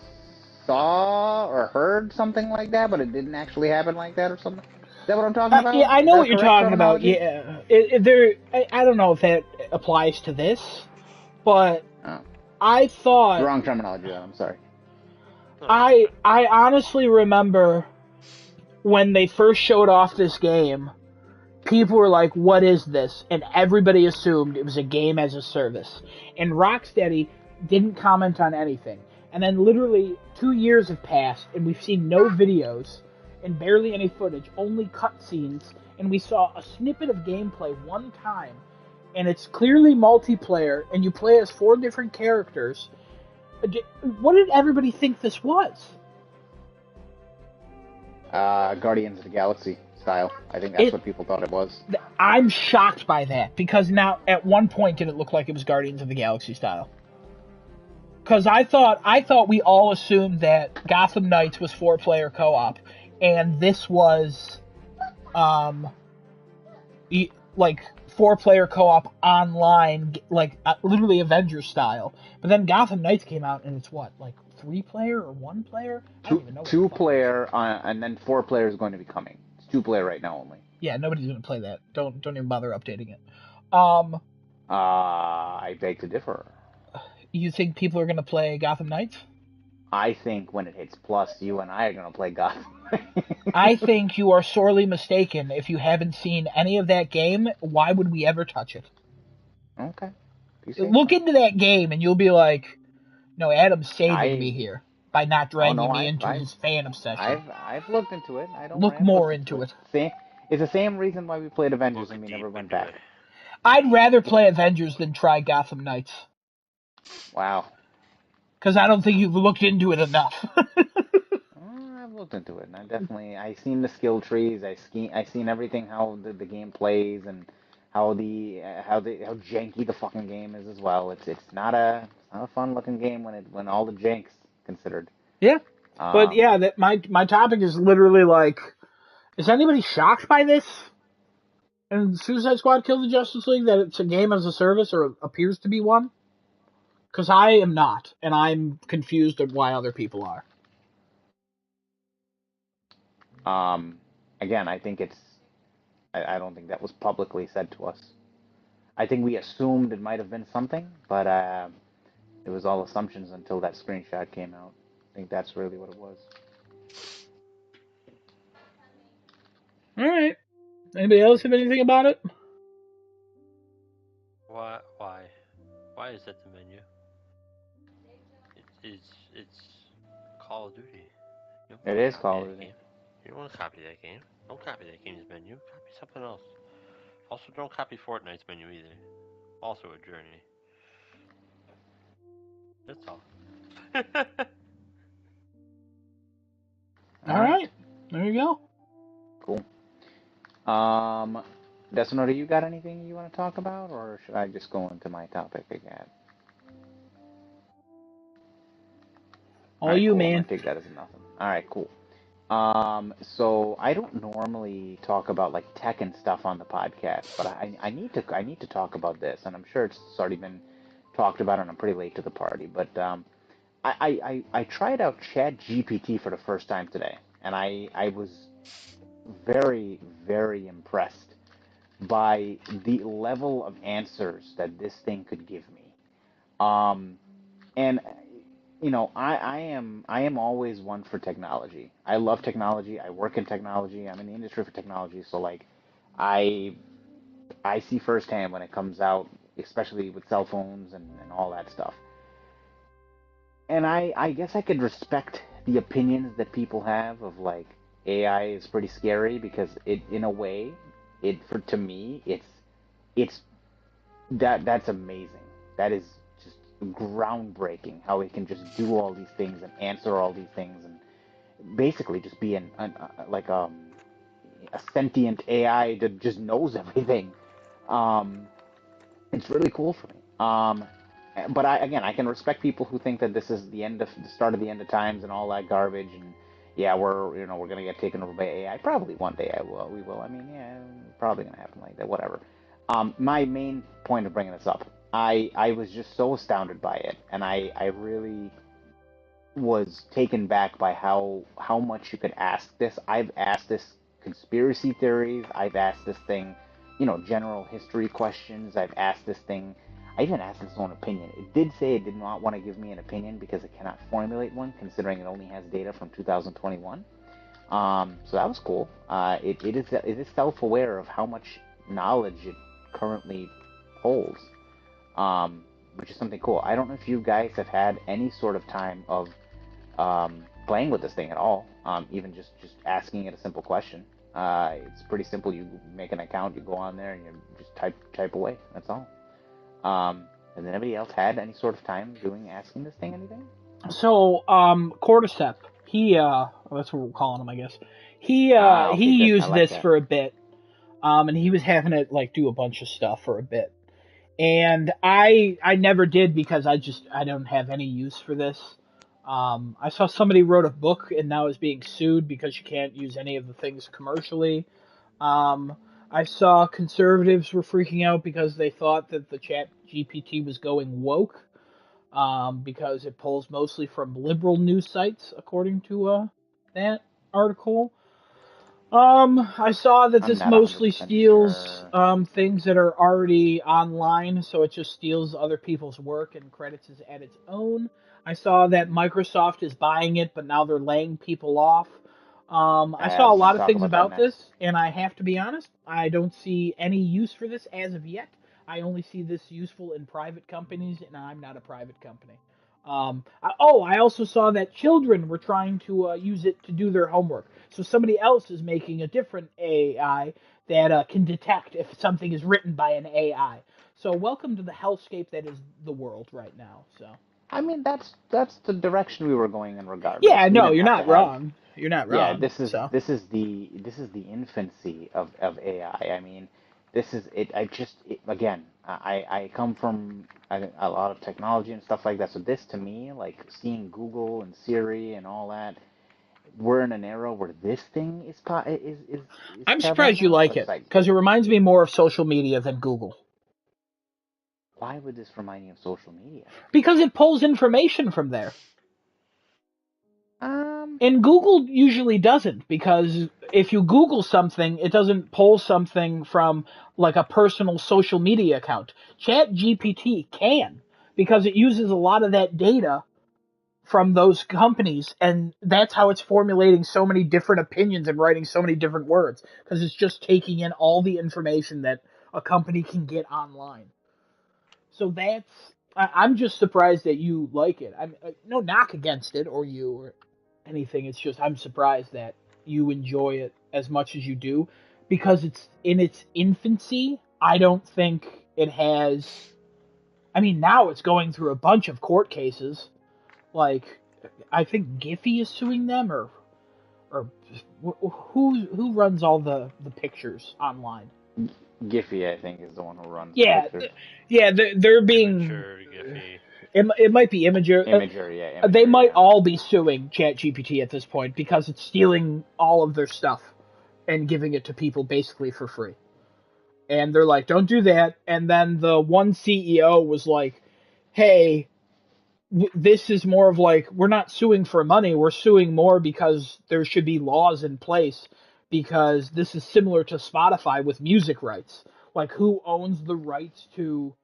saw or heard something like that, but it didn't actually happen like that or something? Is that what I'm talking about? Yeah, I know what you're talking about. Yeah, I don't know if that applies to this, but I thought wrong terminology. I'm sorry. I honestly remember when they first showed off this game, people were like, what is this? And everybody assumed it was a game as a service. And Rocksteady didn't comment on anything. And then literally 2 years have passed, and we've seen no videos and barely any footage, only cutscenes, and we saw a snippet of gameplay one time, and it's clearly multiplayer, and you play as 4 different characters. What did everybody think this was? Guardians of the Galaxy style. I think that's what people thought it was. I'm shocked by that, because now, at one point, did it look like it was Guardians of the Galaxy style? Because I thought we all assumed that Gotham Knights was 4-player co-op, and this was, like 4-player co-op online, like literally Avengers style. But then Gotham Knights came out, and it's what, like 3-player or 1-player? I don't even know. 2-player, and then 4-player is going to be coming. It's 2-player right now only. Yeah, nobody's gonna play that. Don't even bother updating it. I beg to differ. You think people are gonna play Gotham Knights? I think when it hits Plus, you and I are gonna play Gotham. I think you are sorely mistaken. If you haven't seen any of that game, why would we ever touch it? Okay. Look into that game, and you'll be like, "No, Adam's saving me here by not dragging me into his fan obsession." I've looked into it. I don't look more into it. It's the same reason why we played Avengers and we never went back. I'd rather play Avengers than try Gotham Knights. Wow. Because I don't think you've looked into it enough. I've looked into it, and I've seen the skill trees. I've seen everything, how the game plays, and how janky the fucking game is as well. It's not a fun looking game when all the jank's considered. Yeah, but yeah, that my topic is literally like, is anybody shocked by this? And Suicide Squad Kill the Justice League, that it's a game as a service, or appears to be one? Because I am not, and I'm confused at why other people are. Again, I think I don't think that was publicly said to us. I think we assumed it might have been something, but it was all assumptions until that screenshot came out. I think that's really what it was. Alright. Anybody else have anything about it? Why? Why is that the menu? It's Call of Duty. It is Call of Duty. You don't want to copy that game. Don't copy that game's menu. Copy something else. Also, don't copy Fortnite's menu either. Also a journey. That's all. Alright. There you go. Cool. Desunoda, you got anything you want to talk about, or should I just go into my topic again? All you, cool. man. I take that as nothing. Alright, cool. So I don't normally talk about like tech and stuff on the podcast, but I need to talk about this, and I'm sure it's already been talked about, and I'm pretty late to the party. But I tried out ChatGPT for the first time today, and I was very, very impressed by the level of answers that this thing could give me. And you know, I am always one for technology. I love technology. I work in technology. I'm in the industry for technology. So like, I see firsthand when it comes out, especially with cell phones and all that stuff. And I guess I could respect the opinions that people have of like AI is pretty scary because it, in a way, to me, it's that's amazing. That is just groundbreaking how it can just do all these things and answer all these things and basically just be a sentient AI that just knows everything. It's really cool for me. But I can respect people who think that this is the start of the end of times and all that garbage. And yeah, we're gonna get taken over by AI. Probably one day we will. I mean, yeah, probably gonna happen like that. Whatever. My main point of bringing this up, I was just so astounded by it, and I really was taken back by how much you could ask this. I've asked this conspiracy theories. I've asked this thing, general history questions. I've asked this thing. I even asked its own opinion. It did say it did not want to give me an opinion because it cannot formulate one, considering it only has data from 2021. So that was cool. It is self-aware of how much knowledge it currently holds, which is something cool. I don't know if you guys have had any sort of time of playing with this thing at all, even just asking it a simple question. It's pretty simple. You make an account, you go on there, and you just type away. That's all. Has anybody else had any sort of time asking this thing anything? So, Cordyceps, that's what we're calling him, I guess. He used this for a bit, and he was having it, like, do a bunch of stuff for a bit. And I never did because I don't have any use for this. I saw somebody wrote a book and now is being sued because you can't use any of the things commercially. I saw conservatives were freaking out because they thought that the Chat GPT was going woke, because it pulls mostly from liberal news sites, according to that article. I saw that I'm this not mostly 100% steals sure. things that are already online, so it just steals other people's work and credits it at its own. I saw that Microsoft is buying it, but now they're laying people off. I I saw a was going lot to of talk things about that about next. this, and I have to be honest, I don't see any use for this as of yet. I only see this useful in private companies, and I'm not a private company. I also saw that children were trying to use it to do their homework. So somebody else is making a different AI that can detect if something is written by an AI. So welcome to the hellscape that is the world right now. So I mean, that's the direction we were going in yeah, regardless. We no, didn't you're have to not have. wrong. You're not Yeah, wrong. So this is the infancy of AI. I mean, this is it. Again, I come from a lot of technology and stuff like that. So this to me, like seeing Google and Siri and all that, we're in an era where this thing is I'm prevalent surprised you now. like It's it like, because it reminds me more of social media than Google. why would this remind you of social media? Because it pulls information from there. Um, And Google usually doesn't, because if you Google something, it doesn't pull something from like a personal social media account. ChatGPT can, because it uses a lot of that data from those companies, and that's how it's formulating so many different opinions and writing so many different words, because it's just taking in all the information that a company can get online. So I'm just surprised that you like it. I'm no knock against it or you or anything. It's just I'm surprised that you enjoy it as much as you do, because it's in its infancy. I don't think it has. I mean, now it's going through a bunch of court cases. Like, I think Giphy is suing them, or who runs all the pictures online. Giphy, I think, is the one who runs the Yeah, pictures. yeah, they're being. Immature, Giphy. It might be Imager. Imager, yeah, They Imager, might yeah. all be suing ChatGPT at this point because it's stealing all of their stuff and giving it to people basically for free. And they're like, "Don't do that." And then the one CEO was like, "Hey, this is more of like we're not suing for money. We're suing more because there should be laws in place, because this is similar to Spotify with music rights. Like, who owns the rights to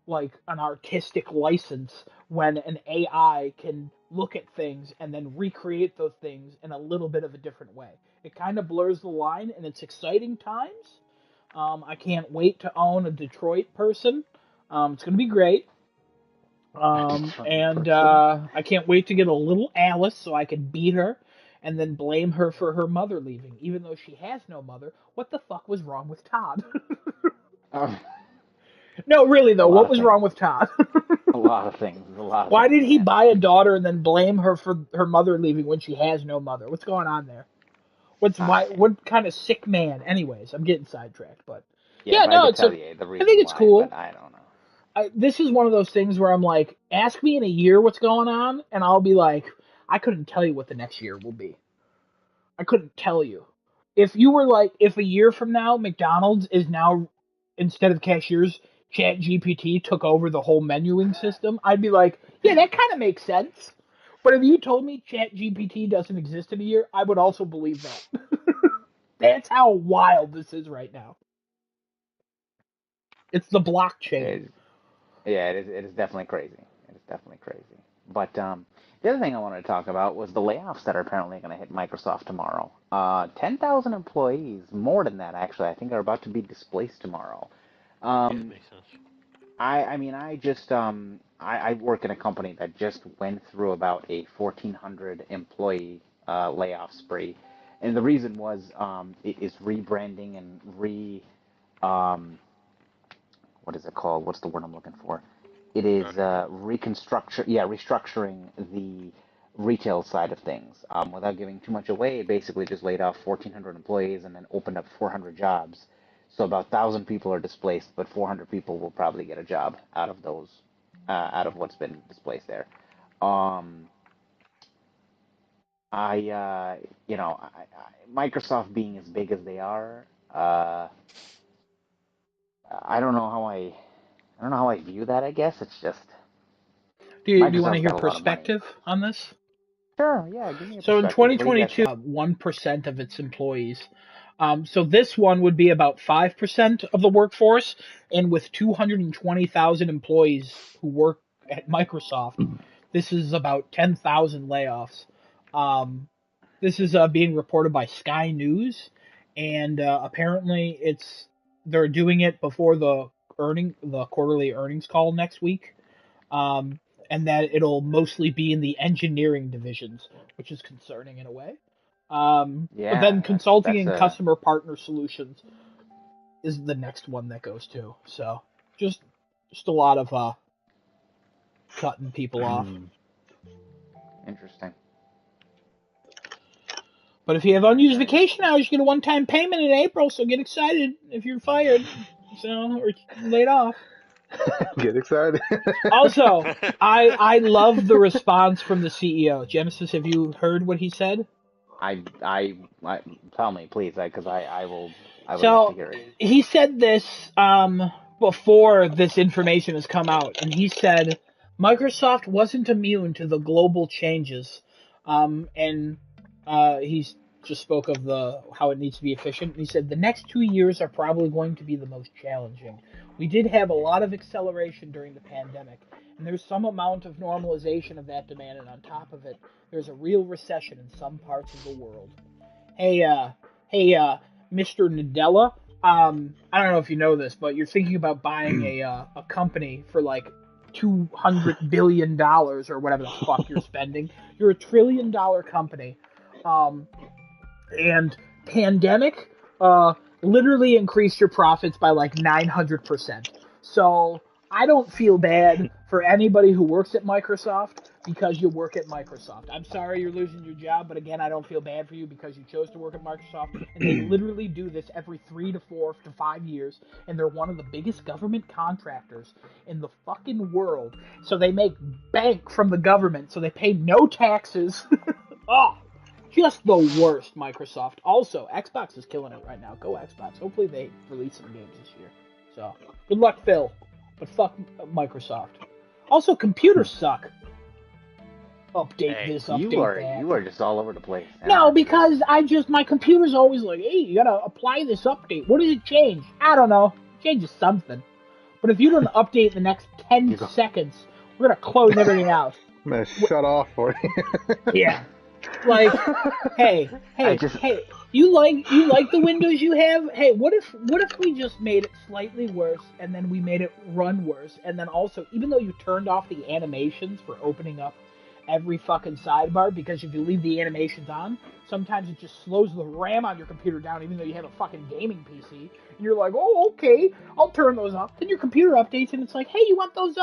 like an artistic license when an AI can look at things and then recreate those things in a little bit of a different way? It kind of blurs the line, and it's exciting times. I can't wait to own a Detroit person. It's going to be great. A Detroit And person. I can't wait to get a little Alice so I can beat her and then blame her for her mother leaving, even though she has no mother. What the fuck was wrong with Todd? Um, No, really a though, lot what of was wrong things. with Todd? A lot of things. A lot of Why things, did he man. buy a daughter and then blame her for her mother leaving when she has no mother? What's going on there? I What kind of sick man? Anyways, I'm getting sidetracked, but Yeah, yeah, but I no, could tell you the I think reason it's why, but cool. I don't know. This is one of those things where I'm like, ask me in a year what's going on, and I'll be like, I couldn't tell you what the next year will be. I couldn't tell you. If you were like, if a year from now McDonald's is now, instead of cashiers, Chat GPT took over the whole menuing system, I'd be like, yeah, that kind of makes sense. But if you told me Chat GPT doesn't exist in a year, I would also believe that. That's how wild this is right now. It's the blockchain. It, yeah, it is definitely crazy. It is definitely crazy. But the other thing I wanted to talk about was the layoffs that are apparently going to hit Microsoft tomorrow. 10,000 employees, more than that actually, I think are about to be displaced tomorrow. Yeah, it Um, makes sense. I mean, I work in a company that just went through about a 1,400 employee layoff spree, and the reason was it is rebranding and um, what is it called? What's the word I'm looking for? It is Structuring. restructuring the retail side of things. Without giving too much away, basically just laid off 1,400 employees and then opened up 400 jobs. So about 1,000 people are displaced, but 400 people will probably get a job out of those, out of what's been displaced there. Um, you know, Microsoft being as big as they are, uh, I don't know how I view that. I guess it's just Do you want to Microsoft's hear got a lot of money. perspective on this? Sure, yeah, give me a So in perspective. What do you got? 2022, 1% of its employees. So this one would be about 5% of the workforce, and with 220,000 employees who work at Microsoft, this is about 10,000 layoffs. This is being reported by Sky News, and apparently they're doing it before the quarterly earnings call next week. Um, and that it'll mostly be in the engineering divisions, which is concerning in a way. But then Yeah, consulting that's and a customer partner solutions is the next one that goes to. So just a lot of cutting people off. interesting. But if you have unused vacation hours, you get a one-time payment in April. So get excited if you're fired, or laid off. Get excited. Also, I love the response from the CEO. Genesis, have you heard what he said? I tell me, please, because I would love to So hear it. he said this before this information has come out, and he said Microsoft wasn't immune to the global changes, and he's just spoke of how it needs to be efficient. He said the next 2 years are probably going to be the most challenging. We did have a lot of acceleration during the pandemic, and there's some amount of normalization of that demand, and on top of it, there's a real recession in some parts of the world. Hey, Mr. Nadella. I don't know if you know this, but you're thinking about buying a company for like $200 billion or whatever the fuck you're spending. You're $1 trillion company, and pandemic literally increased your profits by like 900%. So I don't feel bad for anybody who works at Microsoft because you work at Microsoft. I'm sorry you're losing your job, but again, I don't feel bad for you because you chose to work at Microsoft, and they literally do this every 3 to 4 to 5 years, and they're one of the biggest government contractors in the fucking world. So they make bank from the government, so they pay no taxes. Oh, just the worst, Microsoft. Also, Xbox is killing it right now. Go Xbox. Hopefully they release some games this year. So, good luck, Phil. But fuck Microsoft. Also, computers suck. Update this, update that. You are just all over the place. No, because my computer's always like, hey, you gotta apply this update. What does it change? I don't know. It changes something. But if you don't update the next 10 seconds, we're gonna close everything out. I'm gonna shut off for you. Yeah. Like, hey, you like the Windows you have? Hey, what if we just made it slightly worse, and then we made it run worse, and then also, even though you turned off the animations for opening up every fucking sidebar, because if you leave the animations on, sometimes it just slows the RAM on your computer down, even though you have a fucking gaming PC, and you're like, oh, okay, I'll turn those off. Then your computer updates, and it's like, hey, you want those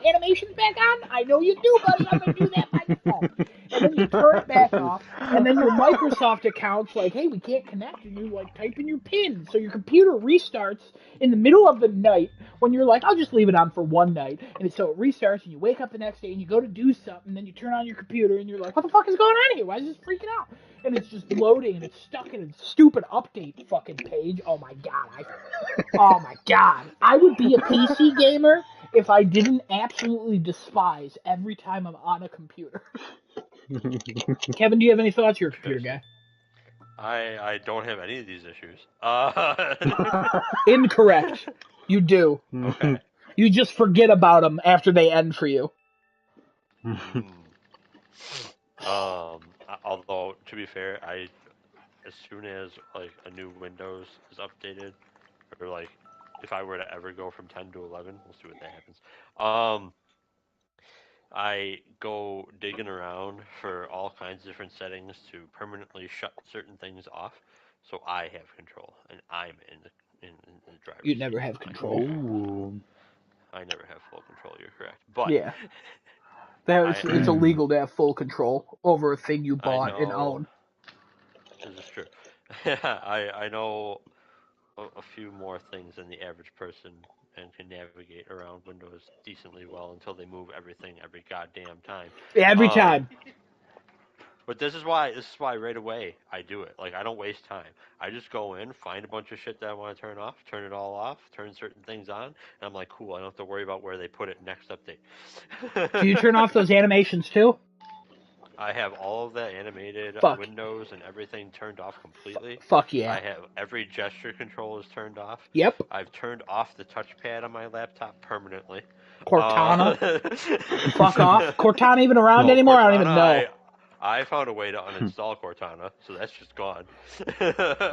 animations back on? I know you do, buddy. I'm gonna do that by default. And then you turn it back off, and then your Microsoft account's like, hey, we can't connect, and you like type in your PIN, so your computer restarts in the middle of the night when you're like, I'll just leave it on for one night, and so it restarts, and you wake up the next day, and you go to do something, and then you turn on your computer, and you're like, what the fuck is going on here? Why is this freaking out? And it's just loading, and it's stuck in a stupid update fucking page. Oh my god. I would be a PC gamer if I didn't absolutely despise every time I'm on a computer. Kevin, do you have any thoughts? You're a computer guy. I don't have any of these issues. Incorrect. You do. Okay. You just forget about them after they end for you. Although to be fair, as soon as like a new Windows is updated, or like if I were to ever go from 10 to 11, we'll see what that happens. I go digging around for all kinds of different settings to permanently shut certain things off, so I have control and I'm in the driver's You never seat. have control. Ooh. I never have full control. You're correct, but yeah, it's illegal to have full control over a thing you bought and own. This is true. I know a few more things than the average person and can navigate around Windows decently well until they move everything every goddamn time. Every time. But this is why right away I do it. Like, I don't waste time. I just go in, find a bunch of shit that I want to turn off, turn it all off, turn certain things on, and I'm like, cool. I don't have to worry about where they put it next update. Do you turn off those animations too? I have all of that animated windows and everything turned off completely. Fuck yeah. I have every gesture control is turned off. Yep. I've turned off the touchpad on my laptop permanently. Cortana? Fuck off. Cortana even around anymore? Cortana, I don't even know. I found a way to uninstall Cortana, so that's just gone.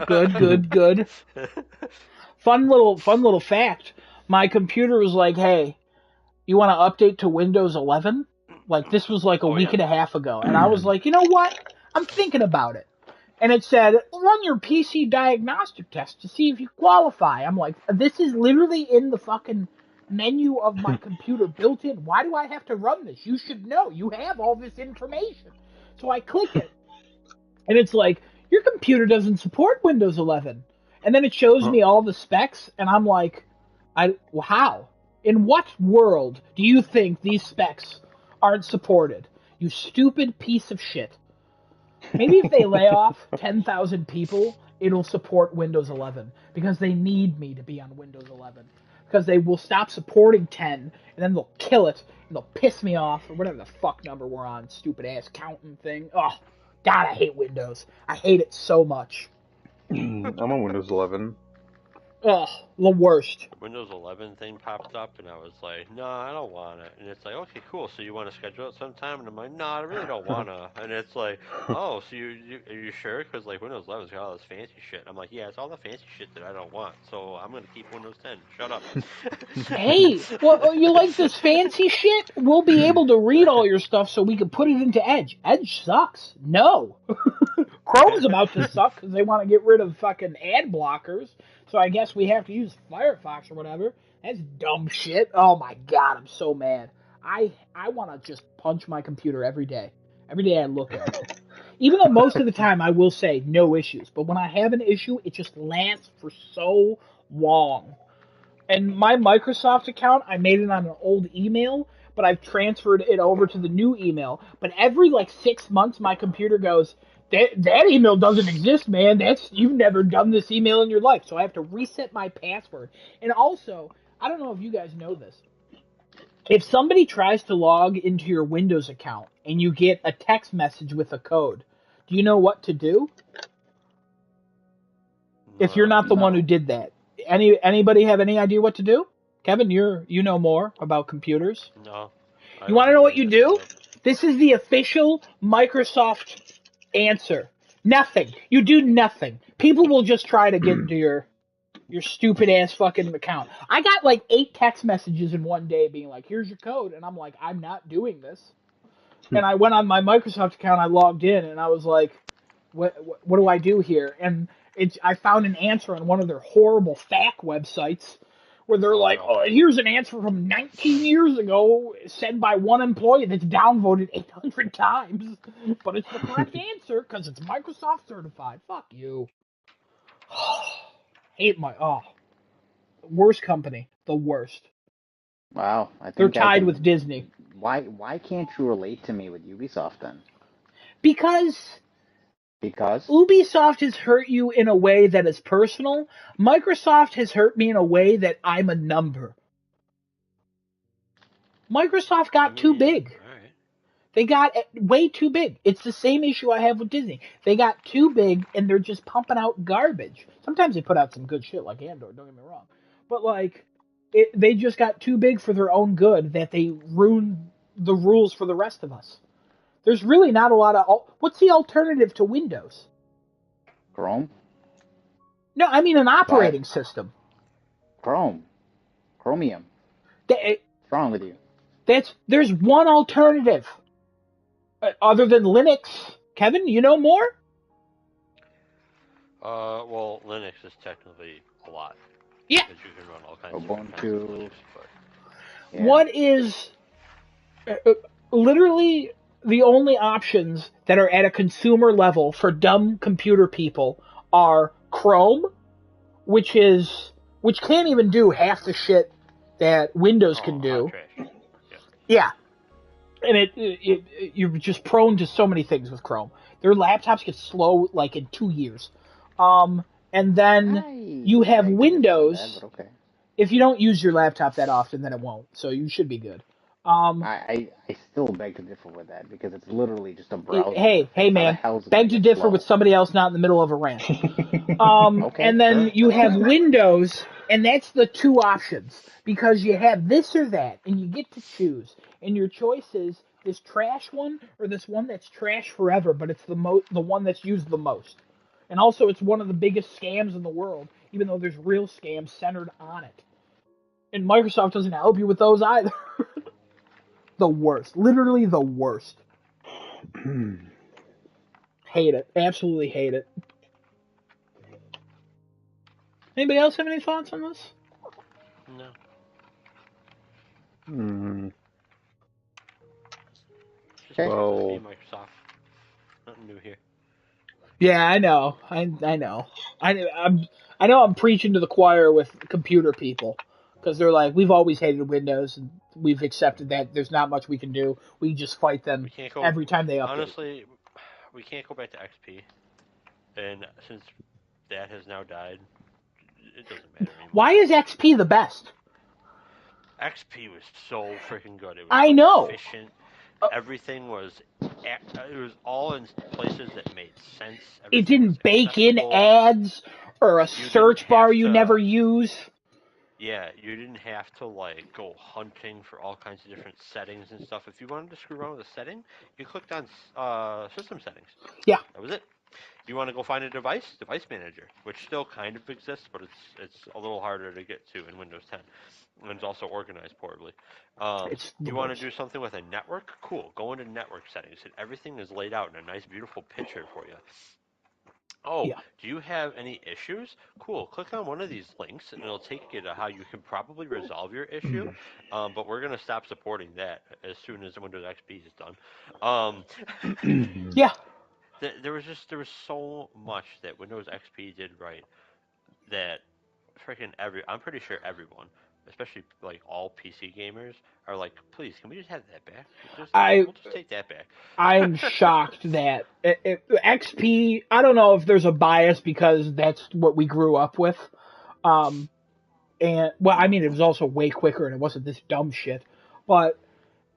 Good. Fun little fact. My computer was like, hey, you want to update to Windows 11? Like, this was like a week and a half ago. And I was like, you know what? I'm thinking about it. And it said, run your PC diagnostic test to see if you qualify. I'm like, this is literally in the fucking menu of my computer built in. Why do I have to run this? You should know. You have all this information. So I click it. And it's like, your computer doesn't support Windows 11. And then it shows me all the specs. And I'm like, how? In what world do you think these specs aren't supported? You stupid piece of shit. Maybe if they lay off 10,000 people, it'll support Windows 11. Because they need me to be on Windows 11. Because they will stop supporting 10, and then they'll kill it, and they'll piss me off, or whatever the fuck number we're on, stupid ass counting thing. Oh, God, I hate Windows. I hate it so much. I'm on Windows 11. Ugh, the worst. Windows 11 thing popped up, and I was like, no, I don't want it. And it's like, okay, cool, so you want to schedule it sometime? And I'm like, no, I really don't want to. And it's like, oh, so are you sure? Because, like, Windows 11's got all this fancy shit. I'm like, yeah, it's all the fancy shit that I don't want, so I'm going to keep Windows 10. Shut up. Hey, well, you like this fancy shit? We'll be able to read all your stuff so we can put it into Edge. Edge sucks. No. Chrome's about to suck because they want to get rid of fucking ad blockers. So I guess we have to use Firefox or whatever. That's dumb shit. Oh my God, I'm so mad. I want to just punch my computer every day. Every day I look at it. Even though most of the time I will say no issues. But when I have an issue, it just lasts for so long. And my Microsoft account, I made it on an old email, but I've transferred it over to the new email. But every 6 months, my computer goes, that email doesn't exist, man. You've never done this email in your life. So I have to reset my password. And also, I don't know if you guys know this. If somebody tries to log into your Windows account and you get a text message with a code, do you know what to do? If you're not the one who did that. Anybody have any idea what to do? Kevin, you know more about computers. No. You want to know what you do? This is the official Microsoft answer. Nothing. You do nothing. People will just try to get into your stupid ass fucking account. I got 8 text messages in one day being like, here's your code. And I'm like, I'm not doing this. And I went on my Microsoft account, I logged in, and I was like, what do I do here? And I found an answer on one of their horrible FAQ websites where they're like, oh, here's an answer from 19 years ago sent by one employee that's downvoted 800 times. But it's the correct answer because it's Microsoft certified. Fuck you. Hate worst company. The worst. Wow. I think they're tied with Disney. Why can't you relate to me with Ubisoft then? Because Ubisoft has hurt you in a way that is personal. Microsoft has hurt me in a way that I'm a number. Microsoft got too big. Right. They got way too big. It's the same issue I have with Disney. They got too big, and they're just pumping out garbage. Sometimes they put out some good shit, like Andor, don't get me wrong. But, they just got too big for their own good that they ruined the rules for the rest of us. There's really not a lot of... What's the alternative to Windows? Chrome? No, I mean an operating system. Chromium. What's wrong with you? There's one alternative. Other than Linux. Kevin, you know more? Well, Linux is technically a lot. Yeah. Because you can run all kinds Ubuntu. of Linux, but... Yeah. What is... literally... the only options that are at a consumer level for dumb computer people are Chrome, which can't even do half the shit that Windows can do. Yeah. Yeah. and you're just prone to so many things with Chrome. Their laptops get slow like in 2 years, and then you have Windows. That, but okay. If you don't use your laptop that often, then it won't. So you should be good. I still beg to differ with that because it's literally just a browser. Hey, man, beg to differ with somebody else not in the middle of a rant. Okay, and then you have Windows, and that's the two options because you have this or that, and you get to choose. And your choice is this trash one or this one that's trash forever, but it's the one that's used the most. And also, it's one of the biggest scams in the world, even though there's real scams centered on it. And Microsoft doesn't help you with those either. The worst. Literally the worst. Hate it. Absolutely hate it. Anybody else have any thoughts on this? No. Okay. Well, Microsoft. Nothing new here. Yeah, I know. I know. I know I'm preaching to the choir with computer people because they're like, we've always hated Windows and we've accepted that there's not much we can do. We just fight them every time they update. Honestly, we can't go back to XP, and since that has now died, it doesn't matter anymore. Why is XP the best? XP was so freaking good. It was I know. Efficient. Everything was. It was all in places that made sense. It didn't bake in ads or a search bar you never use. Yeah, you didn't have to like go hunting for all kinds of different settings and stuff. If you wanted to screw around with a setting, you clicked on system settings. Yeah, that was it. If you want to go find a device manager, which still kind of exists, but it's a little harder to get to in Windows 10, and it's also organized poorly. You want to do something with a network? Cool. Go into network settings, and everything is laid out in a nice, beautiful picture for you. Oh, yeah. Do you have any issues? Cool. Click on one of these links, and it'll take you to how you can probably resolve your issue. But we're going to stop supporting that as soon as Windows XP is done. Yeah. There was so much that Windows XP did right that freaking I'm pretty sure everyone, especially like all PC gamers, are like, please, can we just have that back? We'll just take that back. I'm shocked that XP, I don't know if there's a bias because that's what we grew up with. And, well, I mean, it was also way quicker and it wasn't this dumb shit. But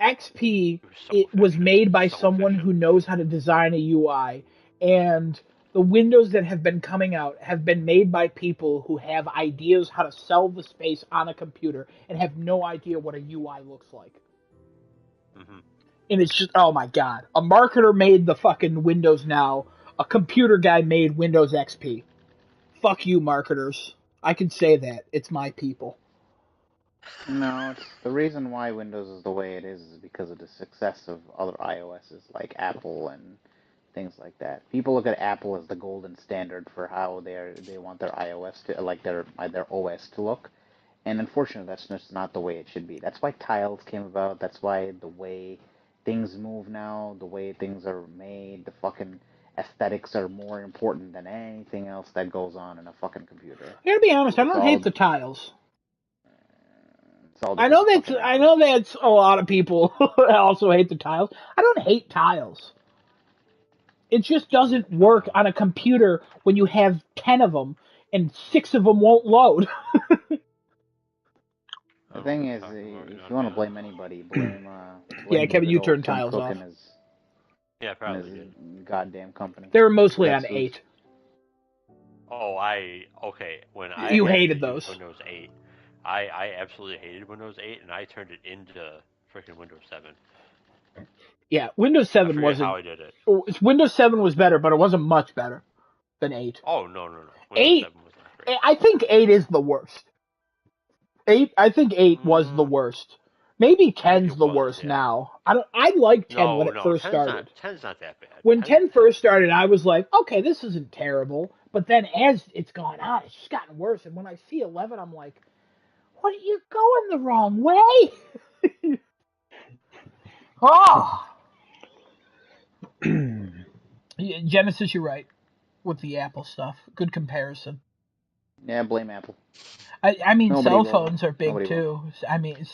XP, it was made by someone who knows how to design a UI. And the Windows that have been coming out have been made by people who have ideas how to sell the space on a computer and have no idea what a UI looks like. Mm-hmm. And it's just, oh my god. A marketer made the fucking Windows Now. A computer guy made Windows XP. Fuck you, marketers. I can say that. It's my people. No, it's the reason why Windows is the way it is because of the success of other iOSs like Apple and things like that. People look at Apple as the golden standard for how they want their iOS to, like their OS to look. And unfortunately, that's just not the way it should be. That's why tiles came about. That's why the way things move now, the way things are made, the fucking aesthetics are more important than anything else that goes on in a fucking computer. I gotta be honest, I don't hate the tiles. I know that's a lot of people also hate the tiles. I don't hate tiles. It just doesn't work on a computer when you have 10 of them and 6 of them won't load. The thing is, if you want to blame anybody, blame yeah, Kevin, you turned tiles off. Yeah, probably his goddamn company. They were mostly on 8. Oh, okay. When you hated those. Windows 8. I absolutely hated Windows 8, and I turned it into freaking Windows 7. Yeah, Windows 7 wasn't. How I did it. Windows 7 was better, but it wasn't much better than 8. Oh no. Windows 8. 7 was not great. I think 8 is the worst. 8. I think 8 was the worst. Maybe 10's the worst now. I liked 10 when it first started. 10's not that bad. When 10 first started, I was like, okay, this isn't terrible. But then as it's gone on, it's just gotten worse. And when I see 11, I'm like, what are you going the wrong way? Oh. Genesis, you're right with the Apple stuff. Good comparison. Yeah, blame Apple. I mean, cell phones are big too. I mean,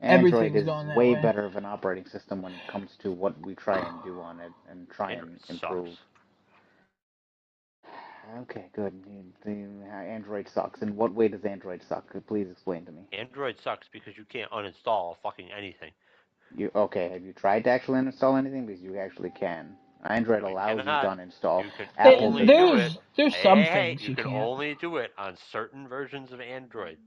Android is going that way way. better of an operating system when it comes to what we try and do on it and try and improve. Sucks. Okay, good. Android sucks. In what way does Android suck? Please explain to me. Android sucks because you can't uninstall fucking anything. Okay, have you tried to actually uninstall anything? Because you actually can. Android allows you to uninstall. You can Apple only do it. There's some things you can can't. only do it on certain versions of Android.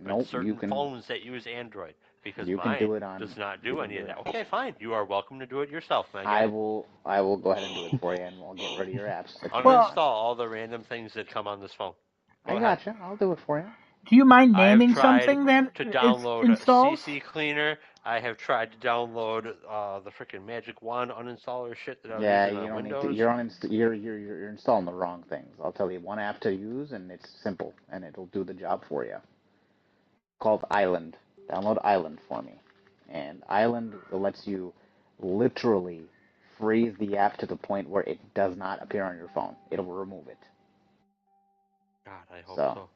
Nope, certain you can. Phones that use Android. Because you mine can do it on, does not do any of that. Okay, fine. You are welcome to do it yourself, man. I will go ahead and do it for you, and we'll get rid of your apps. Uninstall all the random things that come on this phone. I gotcha. I'll do it for you. Do you mind naming something that to download installs? CC Cleaner. I have tried to download the freaking Magic Wand uninstaller shit that I was using on Windows. You're installing the wrong things. I'll tell you one app to use, and it's simple, and it'll do the job for you. Called Island. Download Island for me. And Island lets you literally freeze the app to the point where it does not appear on your phone. It'll remove it. God, I hope so.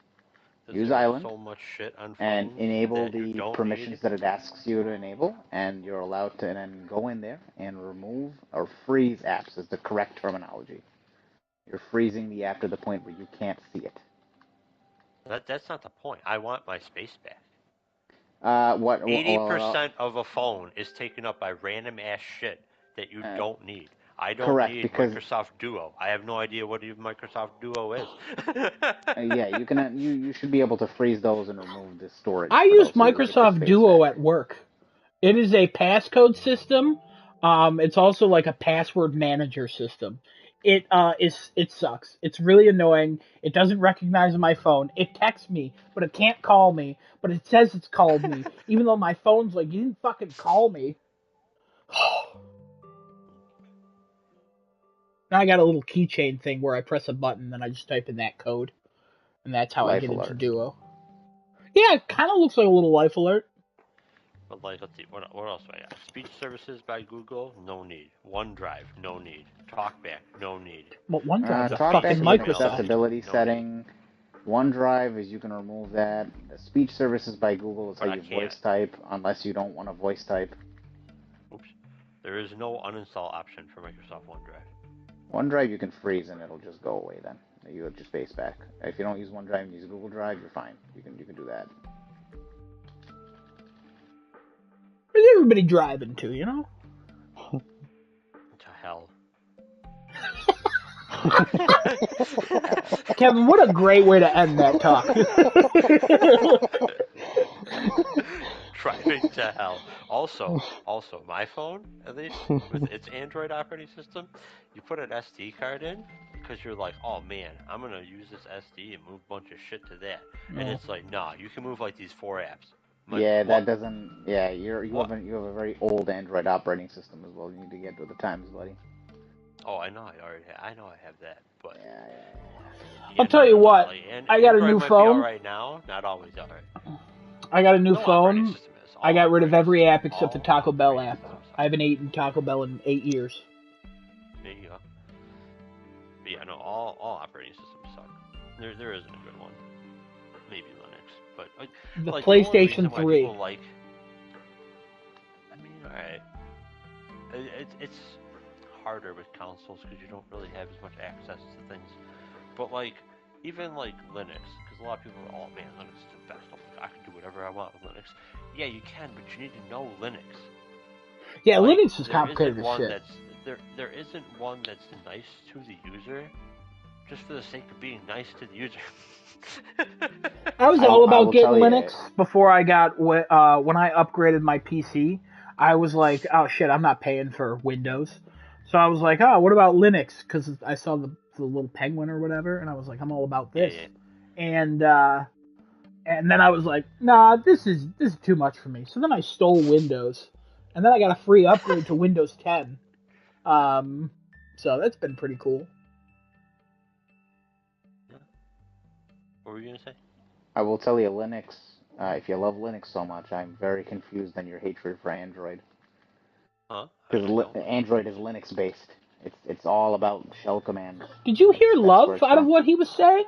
Use Island so much shit on and enable the permissions that it asks you to enable, and you're allowed to then go in there and remove or freeze apps is the correct terminology. You're freezing the app to the point where you can't see it. That's not the point. I want my space back. 80% of a phone is taken up by random ass shit that you don't need. I don't need Microsoft Duo. I have no idea what even Microsoft Duo is. Yeah, you can. You should be able to freeze those and remove the storage. I use Microsoft Duo at work. It is a passcode system. It's also like a password manager system. It sucks. It's really annoying. It doesn't recognize my phone. It texts me, but it can't call me. But it says it's called me, even though my phone's like, you didn't fucking call me. Now I got a little keychain thing where I press a button, then I just type in that code, and that's how I get into Duo. Yeah, it kind of looks like a little Life Alert. But let's see, what else do I got? Speech services by Google, no need. OneDrive, no need. TalkBack, no need. But OneDrive's a fucking Microsoft. Accessibility setting. OneDrive is you can remove that. The speech services by Google is how you voice type, unless you don't want to voice type. Oops. There is no uninstall option for Microsoft OneDrive. OneDrive you can freeze and it'll just go away then. You'll just face back. If you don't use OneDrive and use Google Drive, you're fine. You can do that. Where's everybody driving to, you know? To hell. Kevin, what a great way to end that talk. Driving to hell. Also, my phone, at least, with its Android operating system, you put an SD card in, because you're like, oh man, I'm going to use this SD and move a bunch of shit to that. And it's like, nah, you can move like these 4 apps. Like, yeah, that doesn't. Yeah, you have a very old Android operating system as well. You need to get with the times, buddy. Oh, I know. I know I have that, but yeah. I'll tell you what. I got a new phone. Right now, not always all right. I got a new phone. I got rid of every app except the Taco Bell app. I haven't eaten Taco Bell in 8 years. There you go. But yeah, no, all operating systems suck. There isn't a good one. Maybe Linux, but the PlayStation 3. I mean, alright. It's harder with consoles because you don't really have as much access to things. But like, even like Linux, because a lot of people are, oh man, Linux is the best. I can do whatever I want with Linux. Yeah, you can, but you need to know Linux. Yeah, like, Linux is complicated as shit. There isn't one that's nice to the user, just for the sake of being nice to the user. I was all about getting Linux before I got, when I upgraded my PC, I was like, oh shit, I'm not paying for Windows. So I was like, oh, what about Linux? Because I saw the little penguin or whatever, and I was like, I'm all about this. Yeah. And then I was like, nah, this is too much for me. So then I stole Windows, and then I got a free upgrade to Windows 10. So that's been pretty cool. What were you gonna say? I will tell you, Linux. If you love Linux so much, I'm very confused on your hatred for Android. Huh? Because Android is Linux based. It's all about shell commands. Did you hear love out of what he was saying?